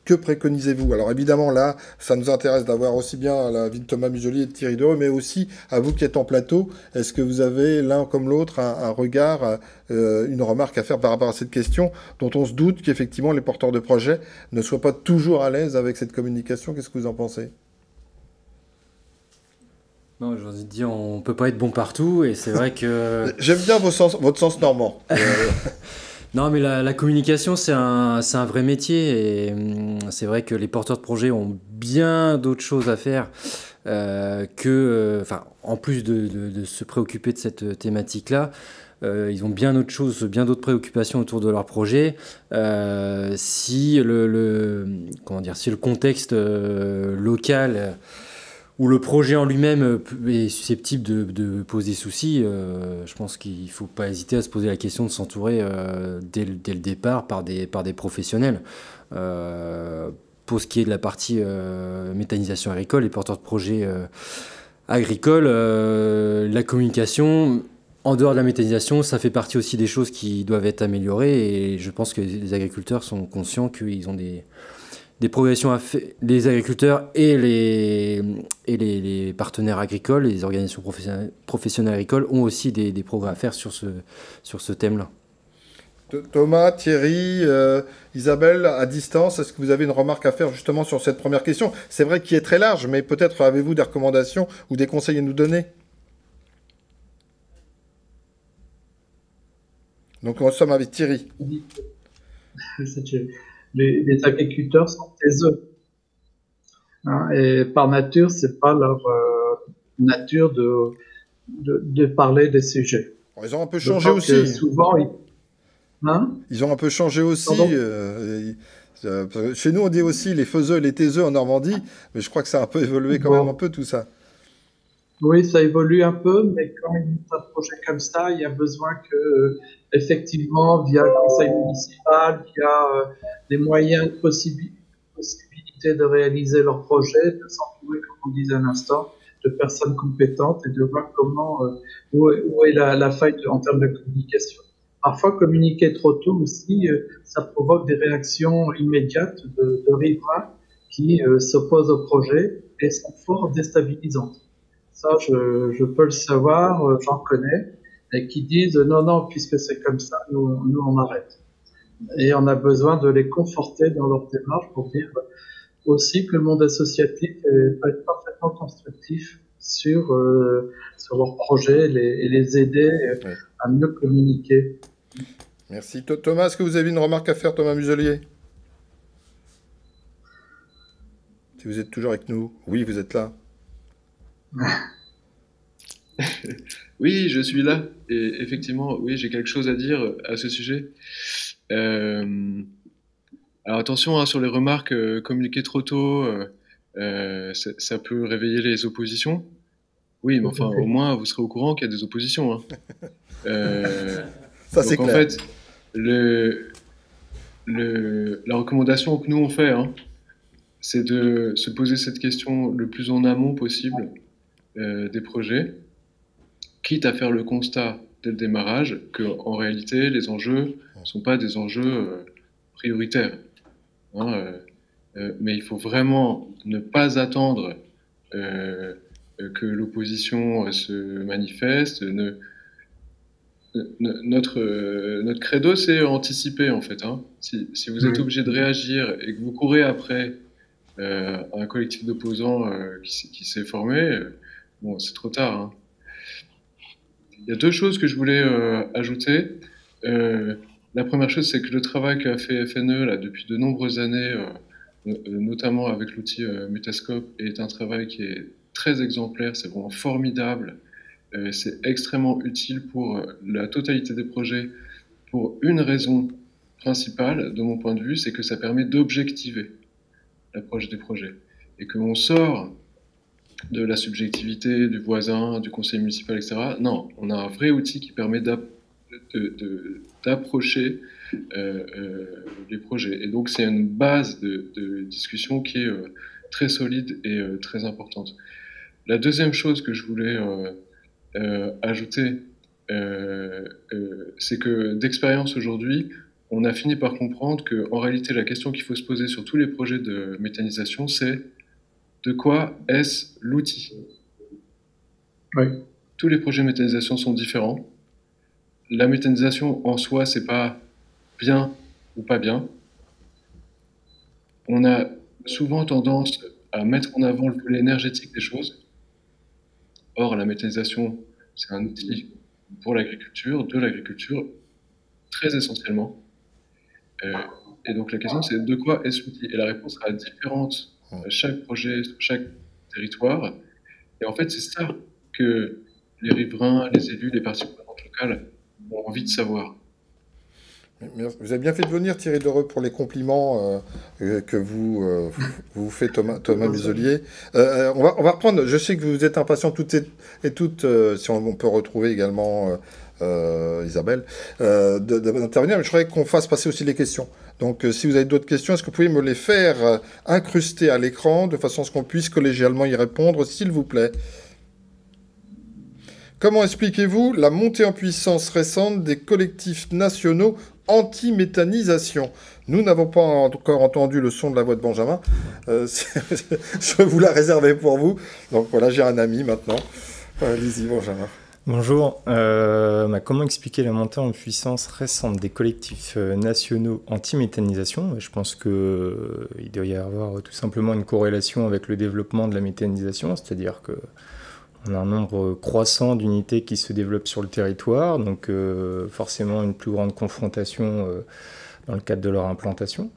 Que préconisez-vous? Alors évidemment, là, ça nous intéresse d'avoir aussi bien l'avis de Thomas Muselier et de Thierry Dereux, mais aussi à vous qui êtes en plateau. Est-ce que vous avez l'un comme l'autre un regard, une remarque à faire par rapport à cette question dont on se doute qu'effectivement les porteurs de projets ne soient pas toujours à l'aise avec cette communication? Qu'est-ce que vous en pensez? Non, j'ai envie de dire, on ne peut pas être bon partout, et c'est vrai que... J'aime bien votre sens normand. Non, mais la communication, c'est un vrai métier, et c'est vrai que les porteurs de projets ont bien d'autres choses à faire en plus de se préoccuper de cette thématique-là, ils ont bien d'autres choses, bien d'autres préoccupations autour de leur projet. Si le contexte local où le projet en lui-même est susceptible de poser souci, je pense qu'il ne faut pas hésiter à se poser la question de s'entourer dès le départ par des professionnels. Pour ce qui est de la partie méthanisation agricole, les porteurs de projets agricoles, la communication, en dehors de la méthanisation, ça fait partie aussi des choses qui doivent être améliorées, et je pense que les agriculteurs sont conscients qu'ils ont des progressions à faire. Les agriculteurs et les partenaires agricoles, les organisations professionnelles agricoles ont aussi des progrès à faire sur ce thème-là. Thomas, Thierry, Isabelle, à distance, est-ce que vous avez une remarque à faire justement sur cette première question? C'est vrai qu'il est très large, mais peut-être avez-vous des recommandations ou des conseils à nous donner? Donc nous sommes avec Thierry. Les agriculteurs sont taiseux. Et par nature, c'est pas leur nature de parler des sujets. Ils ont un peu changé aussi. Souvent, ils ont un peu changé aussi. Chez nous, on dit aussi les faiseux et les taiseux en Normandie, mais je crois que ça a un peu évolué quand même un peu tout ça. Oui, ça évolue un peu, mais quand il y a un projet comme ça, il y a besoin que, effectivement, via le conseil municipal, via des moyens, possibilités de réaliser leur projet, de s'entourer, comme on disait à l'instant, de personnes compétentes et de voir comment, où est la faille en termes de communication. Parfois, communiquer trop tôt aussi, ça provoque des réactions immédiates de riverains qui s'opposent au projet et sont fort déstabilisantes. Ça, je peux le savoir, j'en connais, et qui disent non, puisque c'est comme ça, nous on arrête. Et on a besoin de les conforter dans leur démarche pour dire aussi que le monde associatif peut être parfaitement constructif sur leur projet et les aider à mieux communiquer. Merci. Thomas, est-ce que vous avez une remarque à faire, Thomas Muselier? Si vous êtes toujours avec nous. Oui, vous êtes là. Oui, je suis là. Et effectivement, oui, j'ai quelque chose à dire à ce sujet. Alors attention sur les remarques, communiquer trop tôt, ça peut réveiller les oppositions. Oui, mais enfin, au moins, vous serez au courant qu'il y a des oppositions. Hein. Ça, c'est clair. En fait, la recommandation que nous on fait, c'est de se poser cette question le plus en amont possible des projets, quitte à faire le constat dès le démarrage qu'en réalité, les enjeux ne sont pas des enjeux prioritaires. Mais il faut vraiment ne pas attendre que l'opposition se manifeste. Notre credo, c'est anticiper, en fait. Si vous êtes obligé de réagir et que vous courez après un collectif d'opposants qui s'est formé, bon, c'est trop tard. Il y a deux choses que je voulais ajouter. La première chose, c'est que le travail qu'a fait FNE là, depuis de nombreuses années, notamment avec l'outil Metascope, est un travail qui est très exemplaire, c'est vraiment formidable. C'est extrêmement utile pour la totalité des projets, pour une raison principale, de mon point de vue, c'est que ça permet d'objectiver l'approche des projets. Et qu'on sort de la subjectivité du voisin, du conseil municipal, etc. Non, on a un vrai outil qui permet d'approcher les projets. Et donc, c'est une base de discussion qui est très solide et très importante. La deuxième chose que je voulais ajouter, c'est que d'expérience aujourd'hui, on a fini par comprendre qu'en réalité, la question qu'il faut se poser sur tous les projets de méthanisation, c'est de quoi est-ce l'outil? Oui. Tous les projets de méthanisation sont différents. La méthanisation en soi, c'est pas bien ou pas bien. On a souvent tendance à mettre en avant le volet énergétique des choses. Or, la méthanisation, c'est un outil pour l'agriculture, de l'agriculture, très essentiellement. Et donc la question, c'est de quoi est-ce l'outil? Et la réponse sera différente à chaque projet, sur chaque territoire. Et en fait, c'est ça que les riverains, les élus, les parties prenantes locales ont envie de savoir. Vous avez bien fait de venir, Thierry Dereux, pour les compliments que vous faites Thomas Muselier. On va reprendre, je sais que vous êtes impatients toutes et toutes, si on peut retrouver également Isabelle, d'intervenir, mais je voudrais qu'on fasse passer aussi les questions. Donc si vous avez d'autres questions, est-ce que vous pouvez me les faire incruster à l'écran, de façon à ce qu'on puisse collégialement y répondre, s'il vous plaît? Comment expliquez-vous la montée en puissance récente des collectifs nationaux anti-méthanisation? Nous n'avons pas encore entendu le son de la voix de Benjamin. Je vous la réservais pour vous. Donc voilà, j'ai un ami maintenant. Allez-y, Benjamin. Bonjour. Comment expliquer la montée en puissance récente des collectifs nationaux anti-méthanisation? Je pense qu'il doit y avoir tout simplement une corrélation avec le développement de la méthanisation, c'est-à-dire que on a un nombre croissant d'unités qui se développent sur le territoire, donc forcément une plus grande confrontation dans le cadre de leur implantation.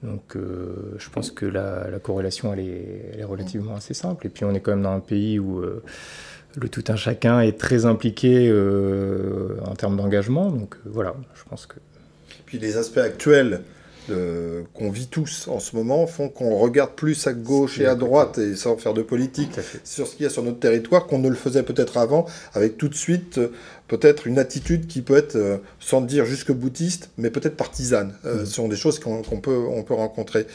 Donc je pense que la corrélation elle est relativement assez simple. Et puis on est quand même dans un pays où le tout un chacun est très impliqué en termes d'engagement. Donc voilà, je pense que... Puis les aspects actuels qu'on vit tous en ce moment font qu'on regarde plus à gauche et à droite, et sans faire de politique, sur ce qu'il y a sur notre territoire, qu'on ne le faisait peut-être avant, avec tout de suite peut-être une attitude qui peut être, sans dire jusque boutiste, mais peut-être partisane. Ce sont des choses qu'on peut rencontrer.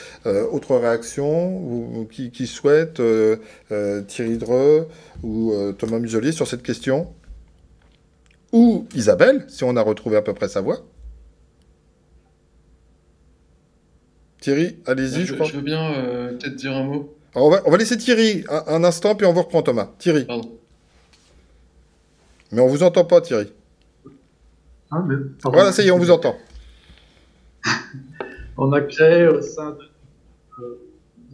Autre réaction, ou qui souhaite, Thierry Dreux ou Thomas Muselier sur cette question? Ou Isabelle, si on a retrouvé à peu près sa voix. Thierry, allez-y, je crois. Je veux bien peut-être dire un mot. Alors on va laisser Thierry un instant, puis on vous reprend, Thomas. Thierry. Pardon. Mais on vous entend pas, Thierry. Ah, mais... Voilà, ça y est, on vous entend. On a créé au sein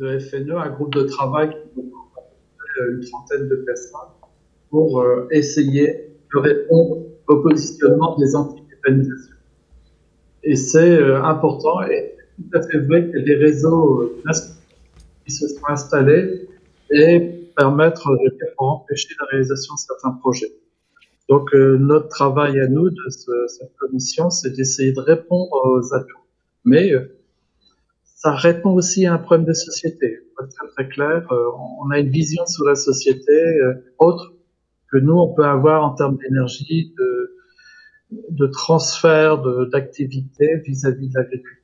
de FNE un groupe de travail qui regroupe une trentaine de personnes pour essayer de répondre au positionnement des anti-méthanisations. Et c'est important, et tout à fait vrai qu'il y a des réseaux qui se sont installés et permettre de empêcher la réalisation de certains projets. Donc notre travail à nous de cette commission, c'est d'essayer de répondre aux atouts. Mais ça répond aussi à un problème de société. Pour être très très clair, on a une vision sur la société autre que nous on peut avoir en termes d'énergie, de transfert d'activité vis-à-vis de l'agriculture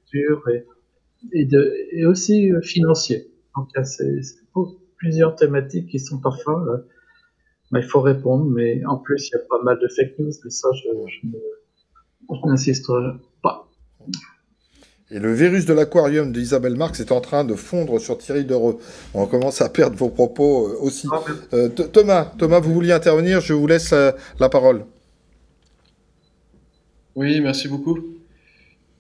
et aussi financier. Donc il y a plusieurs thématiques qui sont parfois il faut répondre, mais en plus il y a pas mal de fake news, mais ça je n'insisterai pas. Et le virus de l'aquarium d'Isabelle Marx est en train de fondre sur Thierry Dereux. On commence à perdre vos propos aussi. Thomas, vous vouliez intervenir, je vous laisse la parole. Oui, merci beaucoup.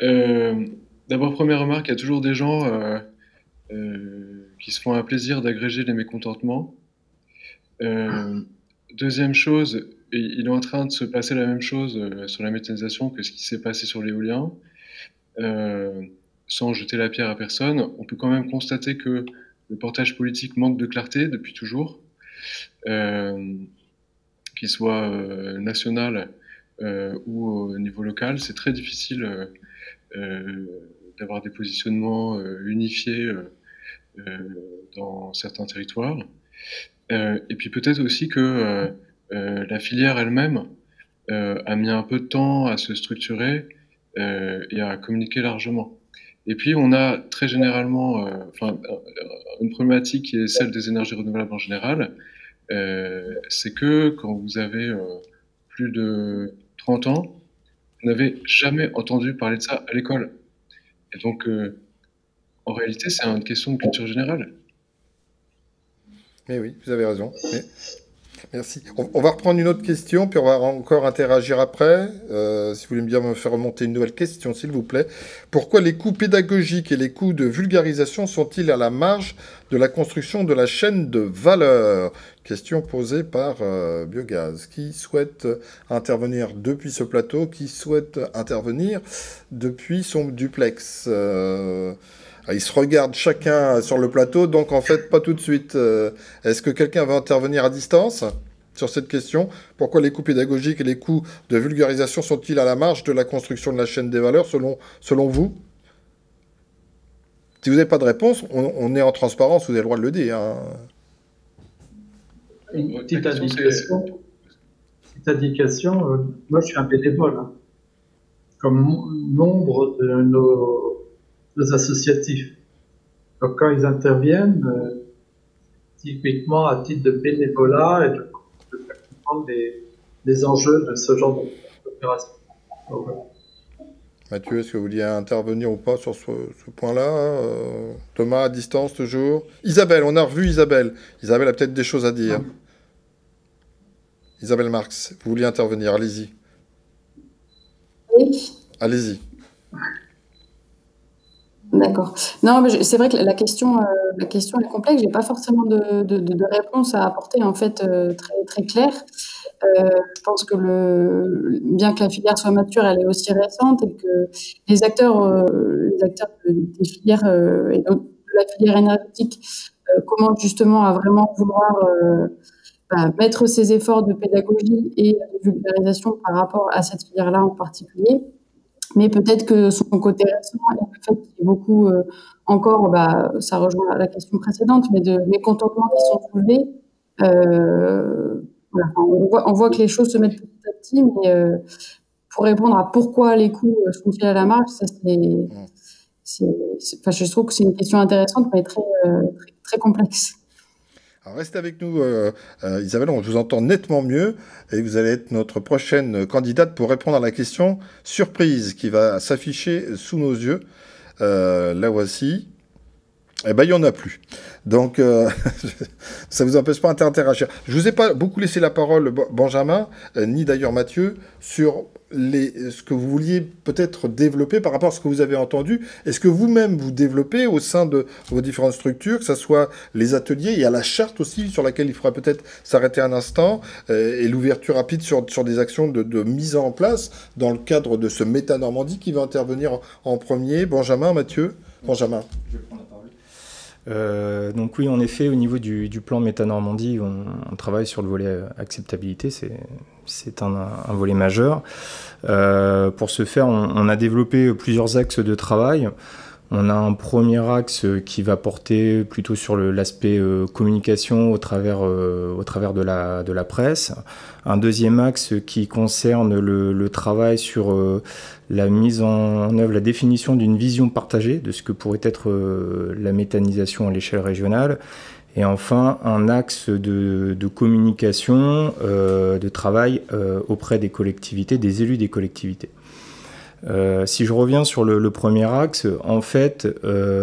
D'abord, première remarque, il y a toujours des gens qui se font un plaisir d'agréger les mécontentements. Deuxième chose, il est en train de se passer la même chose sur la méthanisation que ce qui s'est passé sur l'éolien. Sans jeter la pierre à personne, on peut quand même constater que le portage politique manque de clarté depuis toujours, qu'il soit national ou au niveau local. C'est très difficile d'avoir des positionnements unifiés dans certains territoires. Et puis peut-être aussi que la filière elle-même a mis un peu de temps à se structurer et à communiquer largement. Et puis on a très généralement une problématique qui est celle des énergies renouvelables en général, c'est que quand vous avez plus de 30 ans, vous n'avez jamais entendu parler de ça à l'école. Et donc en réalité c'est une question de culture générale. Mais oui, vous avez raison. Merci. On va reprendre une autre question, puis on va encore interagir après. Si vous voulez bien me faire remonter une nouvelle question, s'il vous plaît. Pourquoi les coûts pédagogiques et les coûts de vulgarisation sont-ils à la marge de la construction de la chaîne de valeur? Question posée par Biogaz. Qui souhaite intervenir depuis ce plateau? Qui souhaite intervenir depuis son duplex? Ils se regardent chacun sur le plateau, donc en fait, pas tout de suite. Est-ce que quelqu'un va intervenir à distance sur cette question? Pourquoi les coûts pédagogiques et les coûts de vulgarisation sont-ils à la marge de la construction de la chaîne des valeurs, selon vous? Si vous n'avez pas de réponse, on est en transparence, vous avez le droit de le dire. Hein. Une petite indication, moi je suis un bénévole, hein, comme nombre de nos associatifs. Donc quand ils interviennent, typiquement à titre de bénévolat, et de faire comprendre les enjeux de ce genre d'opération. Mathieu, est-ce que vous vouliez intervenir ou pas sur ce point-là? Thomas, à distance toujours. Isabelle, on a revu Isabelle. Isabelle a peut-être des choses à dire. Isabelle Marx, vous vouliez intervenir, allez-y. Oui. Allez-y. D'accord. Non, mais c'est vrai que la question est complexe. J'ai pas forcément de réponse à apporter en fait très très claire. Je pense que bien que la filière soit mature, elle est aussi récente et que les acteurs des filières et de la filière énergétique commencent justement à vraiment vouloir mettre ces efforts de pédagogie et de vulgarisation par rapport à cette filière-là en particulier. Mais peut-être que son côté récent et le fait qu'il y ait beaucoup encore, ça rejoint la question précédente, mais de mécontentements qui sont soulevés. Voilà, on voit que les choses se mettent petit à petit, mais pour répondre à pourquoi les coûts sont-ils à la marge, ça je trouve que c'est une question intéressante, mais très, très, très complexe. Alors restez avec nous, Isabelle, on vous entend nettement mieux et vous allez être notre prochaine candidate pour répondre à la question surprise qui va s'afficher sous nos yeux. La voici. Eh ben, il n'y en a plus. Donc, ça ne vous empêche pas d'interagir. Je ne vous ai pas beaucoup laissé la parole, Benjamin, ni d'ailleurs Mathieu, sur ce que vous vouliez peut-être développer par rapport à ce que vous avez entendu. Est-ce que vous-même vous développez au sein de vos différentes structures, que ce soit les ateliers, il y a la charte aussi sur laquelle il faudra peut-être s'arrêter un instant, et l'ouverture rapide sur des actions de mise en place dans le cadre de ce Méta-Normandie qui va intervenir en premier. Benjamin, Mathieu? Benjamin. Je vais prendre la parole. Donc oui, en effet, au niveau du plan Méta-Normandie, on travaille sur le volet acceptabilité, c'est un volet majeur. Pour ce faire, on a développé plusieurs axes de travail. On a un premier axe qui va porter plutôt sur l'aspect communication au travers de la presse. Un deuxième axe qui concerne le travail sur la mise en œuvre, la définition d'une vision partagée de ce que pourrait être la méthanisation à l'échelle régionale. Et enfin, un axe de communication, de travail auprès des collectivités, des élus des collectivités. Si je reviens sur le premier axe, en fait, on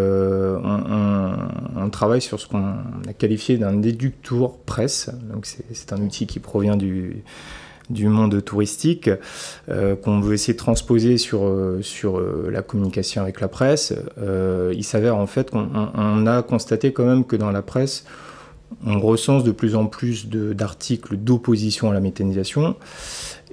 travaille sur ce qu'on a qualifié d'un déducteur presse. Donc c'est un outil qui provient du monde touristique qu'on veut essayer de transposer sur la communication avec la presse. Il s'avère en fait qu'on a constaté quand même que dans la presse, on recense de plus en plus d'articles d'opposition à la méthanisation.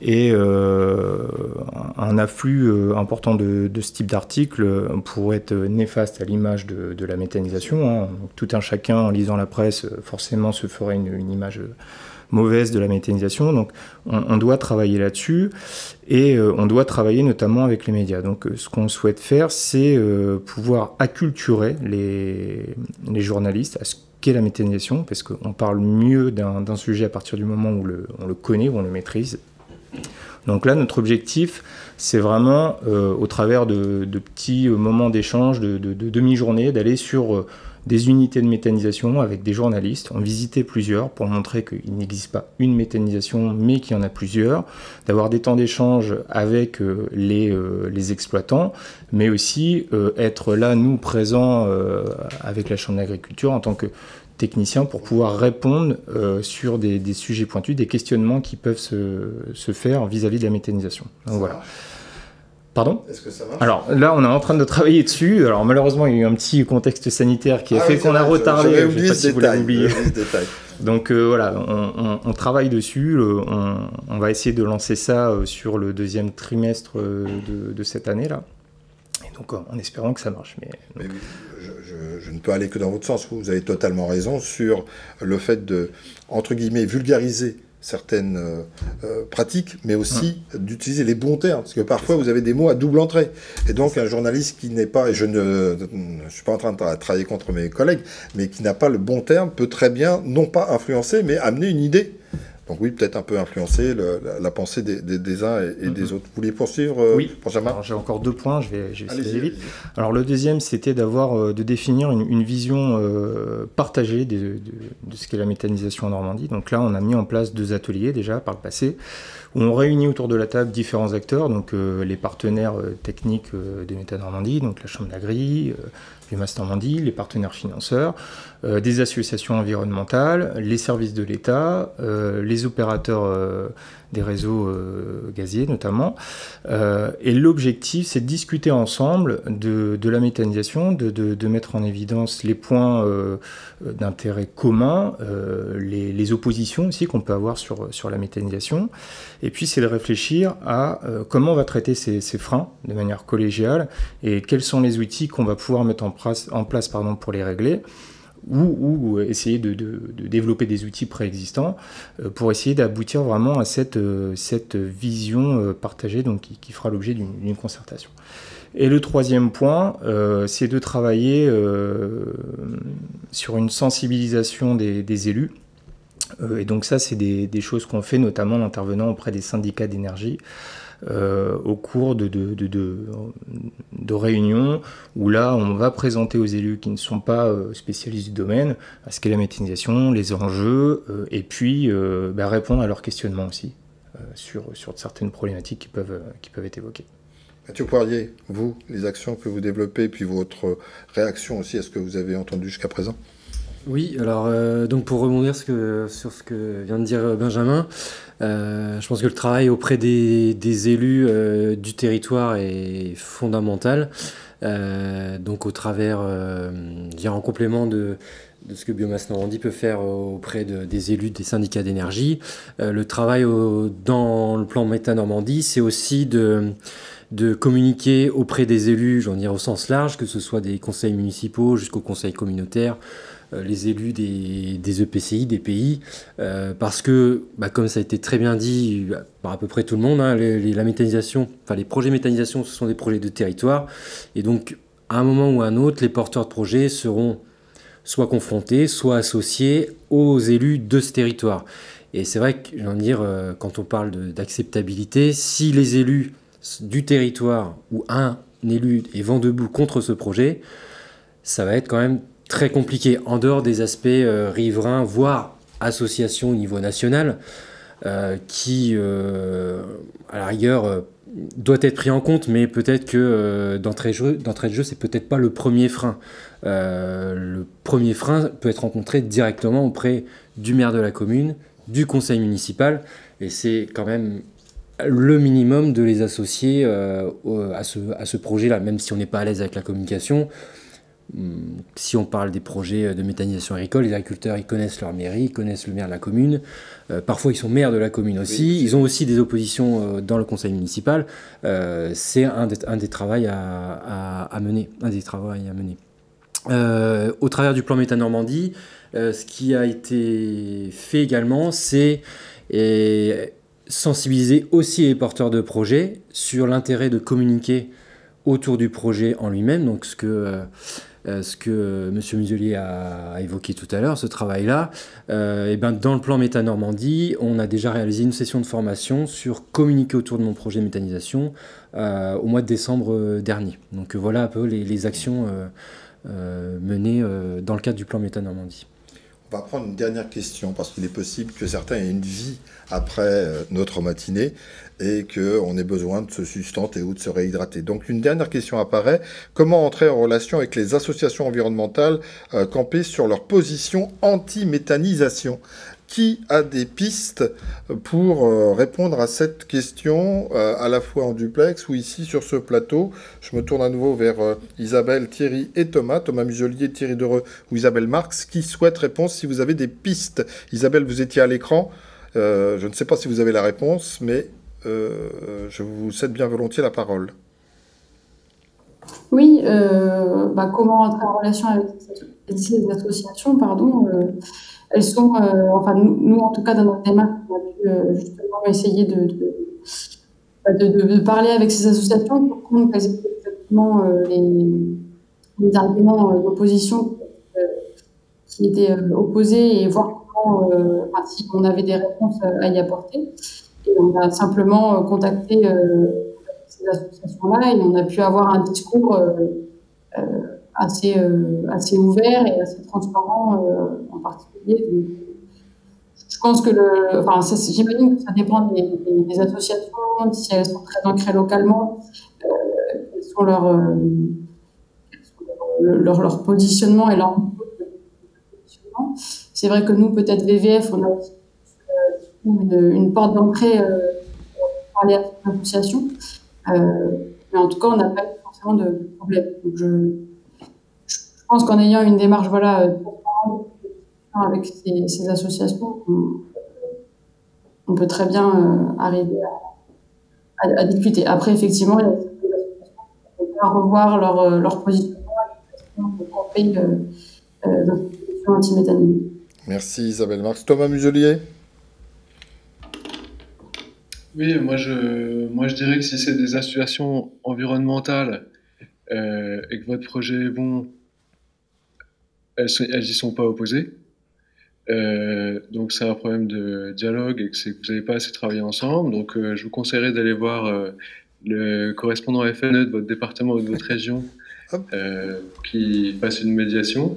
Et un afflux important de ce type d'articles pourrait être néfaste à l'image de la méthanisation. Hein. Donc, tout un chacun, en lisant la presse, forcément se ferait une image mauvaise de la méthanisation. Donc on doit travailler là-dessus et on doit travailler notamment avec les médias. Donc ce qu'on souhaite faire, c'est pouvoir acculturer les journalistes à ce qu'est la méthanisation, parce qu'on parle mieux d'un sujet à partir du moment où on le connaît, où on le maîtrise. Donc là, notre objectif, c'est vraiment, au travers de petits moments d'échange, de demi-journée, d'aller sur des unités de méthanisation avec des journalistes, en visiter plusieurs pour montrer qu'il n'existe pas une méthanisation, mais qu'il y en a plusieurs, d'avoir des temps d'échange avec les exploitants, mais aussi être là, nous, présents avec la Chambre d'agriculture en tant que techniciens pour pouvoir répondre sur des sujets pointus, des questionnements qui peuvent se faire vis-à-vis de la méthanisation. Donc voilà. Pardon ? Est-ce que ça marche ? Alors là, on est en train de travailler dessus. Alors malheureusement, il y a eu un petit contexte sanitaire qui a fait qu'on a retardé. J'avais oublié ce détail. Donc voilà, on travaille dessus. On va essayer de lancer ça sur le deuxième trimestre de cette année-là. Donc en espérant que ça marche. Mais je ne peux aller que dans votre sens. Vous avez totalement raison sur le fait de, entre guillemets, vulgariser certaines pratiques, mais aussi d'utiliser les bons termes. Parce que parfois, vous avez des mots à double entrée. Et donc, un journaliste qui n'est pas, et je ne suis pas en train de travailler contre mes collègues, mais qui n'a pas le bon terme, peut très bien, non pas influencer, mais amener une idée. Donc oui, peut-être un peu influencer la pensée des uns et des autres. Vous voulez poursuivre, Oui. Benjamin ? Alors, j'ai encore 2 points, je vais essayer d'aller vite. Allez-y. Alors le deuxième, c'était de définir une vision partagée de ce qu'est la méthanisation en Normandie. Donc là, on a mis en place 2 ateliers déjà par le passé, où on réunit autour de la table différents acteurs, donc les partenaires techniques de Méta Normandie, donc la Chambre d'Agri, Biomasse Normandie, les partenaires financeurs, des associations environnementales, les services de l'État, les opérateurs des réseaux gaziers notamment. Et l'objectif, c'est de discuter ensemble de la méthanisation, de mettre en évidence les points d'intérêt commun, les oppositions aussi qu'on peut avoir sur la méthanisation. Et puis, c'est de réfléchir à comment on va traiter ces freins de manière collégiale et quels sont les outils qu'on va pouvoir mettre en place pour les régler. Ou essayer de développer des outils préexistants pour essayer d'aboutir vraiment à cette vision partagée donc, qui fera l'objet d'une concertation. Et le troisième point, c'est de travailler sur une sensibilisation des élus. Et donc ça, c'est des choses qu'on fait notamment en intervenant auprès des syndicats d'énergie au cours de réunions où là, on va présenter aux élus qui ne sont pas spécialistes du domaine ce qu'est la méthanisation, les enjeux, et puis répondre à leurs questionnements aussi sur certaines problématiques qui peuvent être évoquées. Mathieu Poirier, vous, les actions que vous développez, puis votre réaction aussi à ce que vous avez entendu jusqu'à présent ? Oui, alors donc pour rebondir sur ce que vient de dire Benjamin, je pense que le travail auprès des élus du territoire est fondamental. Donc au travers, en complément de ce que Biomasse Normandie peut faire auprès des élus des syndicats d'énergie, le travail dans le plan Méta Normandie, c'est aussi de communiquer auprès des élus, j'en dirais au sens large, que ce soit des conseils municipaux jusqu'aux conseils communautaires, les élus des EPCI, des pays, parce que, comme ça a été très bien dit par à peu près tout le monde, la méthanisation, les projets méthanisation, ce sont des projets de territoire, et donc à un moment ou à un autre, les porteurs de projets seront soit confrontés, soit associés aux élus de ce territoire. Et c'est vrai que, quand on parle d'acceptabilité, si les élus du territoire ou un élu est vent debout contre ce projet, ça va être quand même très compliqué, en dehors des aspects riverains, voire associations au niveau national, qui, à la rigueur, doit être pris en compte, mais peut-être que d'entrée de jeu, c'est peut-être pas le premier frein. Le premier frein peut être rencontré directement auprès du maire de la commune, du conseil municipal, et c'est quand même le minimum de les associer à ce projet-là, même si on n'est pas à l'aise avec la communication. Si on parle des projets de méthanisation agricole, les agriculteurs, ils connaissent leur mairie, ils connaissent le maire de la commune. Parfois, ils sont maires de la commune aussi. Oui. Ils ont aussi des oppositions dans le conseil municipal. C'est un des travaux à mener. Au travers du plan Méta Normandie, ce qui a été fait également, c'est sensibiliser aussi les porteurs de projets sur l'intérêt de communiquer autour du projet en lui-même. Donc ce que M. Muselier a évoqué tout à l'heure, ce travail-là, dans le plan Méta Normandie, on a déjà réalisé une session de formation sur communiquer autour de mon projet méthanisation au mois de décembre dernier. Donc voilà un peu les actions menées dans le cadre du plan Méta Normandie. On va prendre une dernière question, parce qu'il est possible que certains aient une vie après notre matinée et qu'on ait besoin de se sustenter ou de se réhydrater. Donc une dernière question apparaît. Comment entrer en relation avec les associations environnementales campées sur leur position anti-méthanisation ? Qui a des pistes pour répondre à cette question, à la fois en duplex ou ici sur ce plateau? Je me tourne à nouveau vers Isabelle, Thierry et Thomas Muselier, Thierry Dereux ou Isabelle Marx, qui souhaitent réponse si vous avez des pistes. Isabelle, vous étiez à l'écran. Je ne sais pas si vous avez la réponse, mais je vous cède bien volontiers la parole. Oui, comment entrer en relation avec ces associations, pardon, elles sont, enfin nous en tout cas dans notre démarche, on a pu justement essayer de parler avec ces associations pour comprendre quels étaient exactement les arguments d'opposition qui étaient opposés et voir comment, si on avait des réponses à y apporter. Et on a simplement contacté ces associations-là et on a pu avoir un discours assez ouvert et assez transparent en particulier. Donc, je pense que j'imagine que ça dépend des associations, si elles sont très ancrées localement, quels sont leur positionnement et leur positionnement. C'est vrai que nous, peut-être VVF, on a aussi une porte d'entrée pour parler à cette association. Mais en tout cas, on n'a pas eu forcément de problème. Donc je pense qu'en ayant une démarche avec ces associations, on peut très bien arriver à discuter. Après, effectivement, il y a des associations qui vont revoir leur positionnement pour camper dans cette solution anti-méthane. Merci Isabelle Marx. Thomas Muselier. Oui, moi je dirais que si c'est des associations environnementales et que votre projet est bon, elles y sont pas opposées. Donc c'est un problème de dialogue et que c'est que vous n'avez pas assez travaillé ensemble. Donc je vous conseillerais d'aller voir le correspondant FNE de votre département ou de votre région qui fasse une médiation.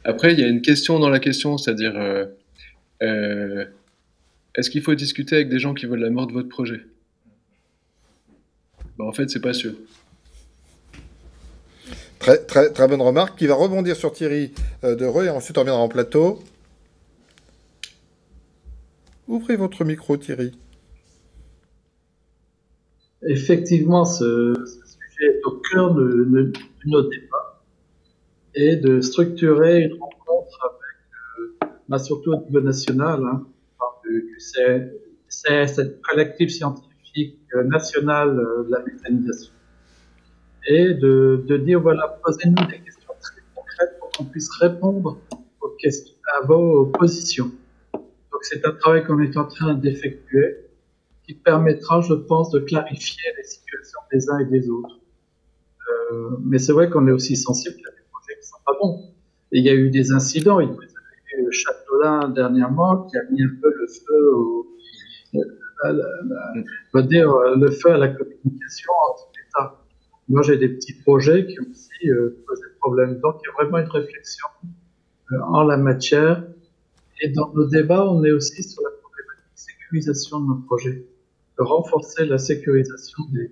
Après, il y a une question dans la question, c'est-à-dire est-ce qu'il faut discuter avec des gens qui veulent la mort de votre projet? En fait, c'est pas sûr. Très bonne remarque, qui va rebondir sur Thierry Dereux et ensuite on reviendra en plateau. Ouvrez votre micro, Thierry. Effectivement, ce sujet est au cœur de nos débats et de structurer une rencontre avec, surtout au niveau national, du CS, collectif scientifique national de la méthanisation, et de dire, voilà, posez-nous des questions très concrètes pour qu'on puisse répondre à vos positions. Donc c'est un travail qu'on est en train d'effectuer qui permettra, je pense, de clarifier les situations des uns et des autres. Mais c'est vrai qu'on est aussi sensible qu'il y a des projets qui ne sont pas bons. Et il y a eu des incidents. Il y a eu Châteaulin dernièrement qui a mis un peu le feu à la communication entre l'État. Moi, j'ai des petits projets qui ont aussi posé problème. Donc, il y a vraiment une réflexion en la matière. Et dans nos débats, on est aussi sur la problématique de sécurisation de nos projets, de renforcer la sécurisation des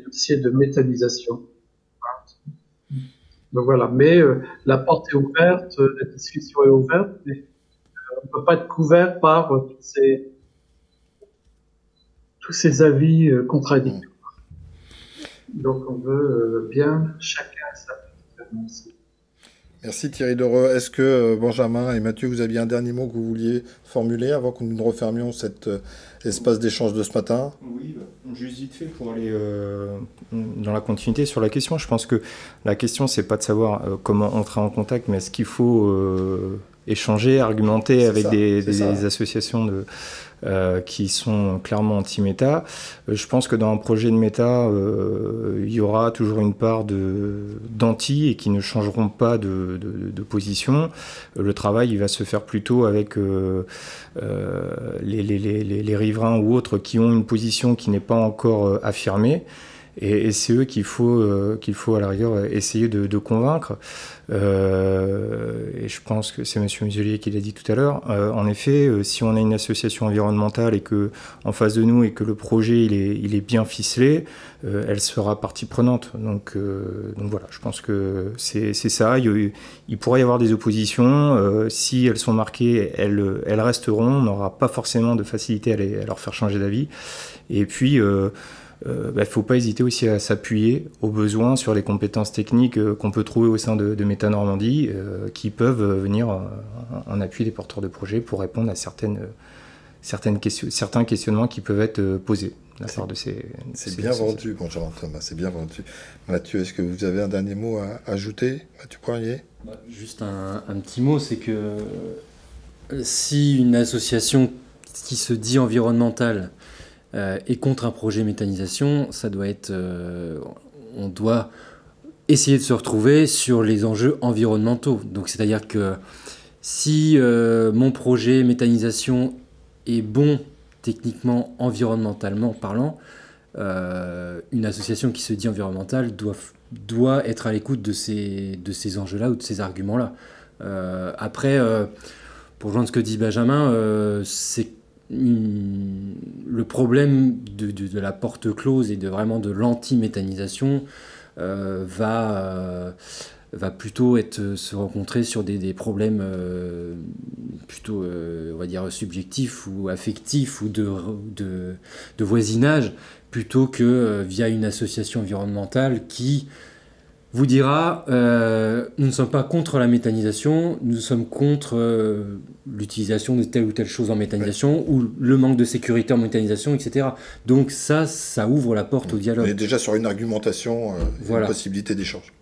dossiers de méthanisation. Donc voilà, mais la porte est ouverte, la discussion est ouverte, mais on ne peut pas être couvert par tous ces avis contradictoires. Donc on veut bien chacun sa petite. Merci Thierry Dereux. Est-ce que Benjamin et Mathieu, vous aviez un dernier mot que vous vouliez formuler avant que nous ne refermions cet espace d'échange de ce matin? Oui, juste vite fait pour aller dans la continuité sur la question. Je pense que la question, c'est pas de savoir comment entrer en contact, mais est-ce qu'il faut échanger, argumenter avec des associations qui sont clairement anti-méta. Je pense que dans un projet de méta, il y aura toujours une part d'anti et qui ne changeront pas de position. Le travail, il va se faire plutôt avec les riverains ou autres qui ont une position qui n'est pas encore affirmée. Et c'est eux qu'il faut à la rigueur essayer de convaincre. Et je pense que c'est M. Muselier qui l'a dit tout à l'heure. En effet, si on a une association environnementale et que en face de nous et que le projet il est bien ficelé, elle sera partie prenante. Donc voilà, je pense que c'est ça. Il pourrait y avoir des oppositions. Si elles sont marquées, elles resteront. On n'aura pas forcément de facilité à leur faire changer d'avis. Et puis il ne faut pas hésiter aussi à s'appuyer au besoin sur les compétences techniques qu'on peut trouver au sein de Méta Normandie qui peuvent venir en appui des porteurs de projets pour répondre à certains questionnements qui peuvent être posés. la part de ces... C'est bien vendu, Benjamin Thomas, c'est bien vendu. Mathieu, est-ce que vous avez un dernier mot à ajouter, Mathieu Poirier? Juste un petit mot, c'est que si une association qui se dit environnementale est contre un projet méthanisation, ça doit être... on doit essayer de se retrouver sur les enjeux environnementaux. Donc c'est-à-dire que si mon projet méthanisation est bon techniquement, environnementalement parlant, une association qui se dit environnementale doit être à l'écoute de ces enjeux-là ou de ces arguments-là. Après, pour rejoindre ce que dit Benjamin, c'est le problème de la porte close et vraiment de l'anti-méthanisation va plutôt se rencontrer sur des problèmes plutôt, on va dire, subjectifs ou affectifs ou de voisinage, plutôt que via une association environnementale qui vous dira nous ne sommes pas contre la méthanisation, nous sommes contre l'utilisation de telle ou telle chose en méthanisation ou le manque de sécurité en méthanisation, etc. Donc ça ouvre la porte au dialogue. On est déjà sur une argumentation, une possibilité d'échange.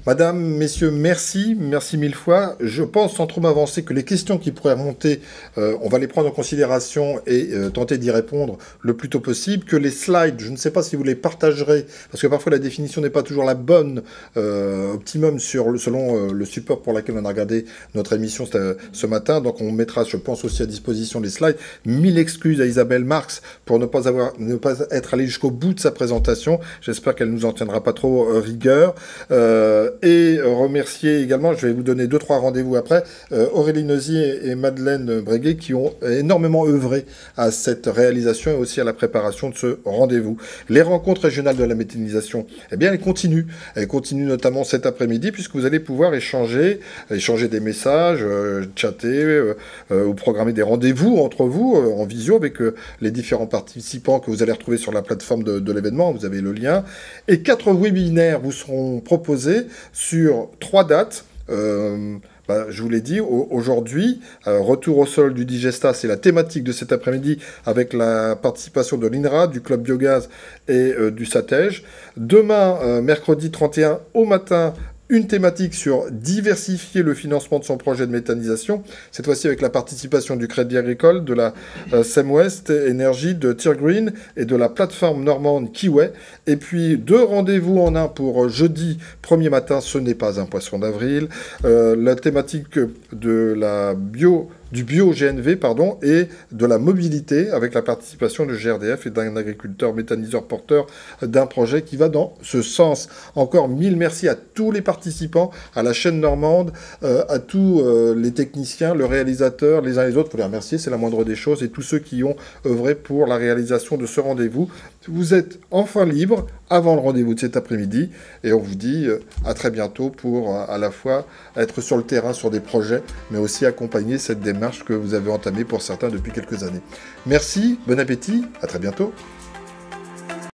Madame, messieurs, merci mille fois. Je pense, sans trop m'avancer, que les questions qui pourraient remonter, on va les prendre en considération et tenter d'y répondre le plus tôt possible. Que les slides, je ne sais pas si vous les partagerez, parce que parfois la définition n'est pas toujours la bonne, optimum selon le support pour lequel on a regardé notre émission ce matin. Donc on mettra, je pense, aussi à disposition les slides. 1000 excuses à Isabelle Marx pour ne pas être allée jusqu'au bout de sa présentation. J'espère qu'elle nous en tiendra pas trop rigueur. Et remercier également, je vais vous donner 2-3 rendez-vous après, Aurélie Nozier et Madeleine Breguet qui ont énormément œuvré à cette réalisation et aussi à la préparation de ce rendez-vous. Les rencontres régionales de la méthanisation, eh bien elles continuent. Elles continuent notamment cet après-midi puisque vous allez pouvoir échanger des messages, chatter ou programmer des rendez-vous entre vous en visio avec les différents participants que vous allez retrouver sur la plateforme de l'événement. Vous avez le lien. Et 4 webinaires vous seront proposés sur 3 dates. Je vous l'ai dit, aujourd'hui, retour au sol du Digesta, c'est la thématique de cet après-midi avec la participation de l'INRA, du Club Biogaz et du SATEJ. Demain, mercredi 31 au matin, une thématique sur diversifier le financement de son projet de méthanisation, cette fois-ci avec la participation du Crédit Agricole, de la Semwest Énergie, de Tiergreen et de la plateforme normande Kiway. Et puis 2 rendez-vous en un pour jeudi 1er matin, ce n'est pas un poisson d'avril. La thématique du bio-GNV, et de la mobilité avec la participation de GRDF et d'un agriculteur méthaniseur porteur d'un projet qui va dans ce sens. Encore 1000 merci à tous les participants, à la chaîne normande, à tous les techniciens, le réalisateur, les uns et les autres. Faut les remercier, c'est la moindre des choses, et tous ceux qui ont œuvré pour la réalisation de ce rendez-vous. Vous êtes enfin libre avant le rendez-vous de cet après-midi et on vous dit à très bientôt pour à la fois être sur le terrain sur des projets mais aussi accompagner cette démarche que vous avez entamée pour certains depuis quelques années. Merci, bon appétit, à très bientôt.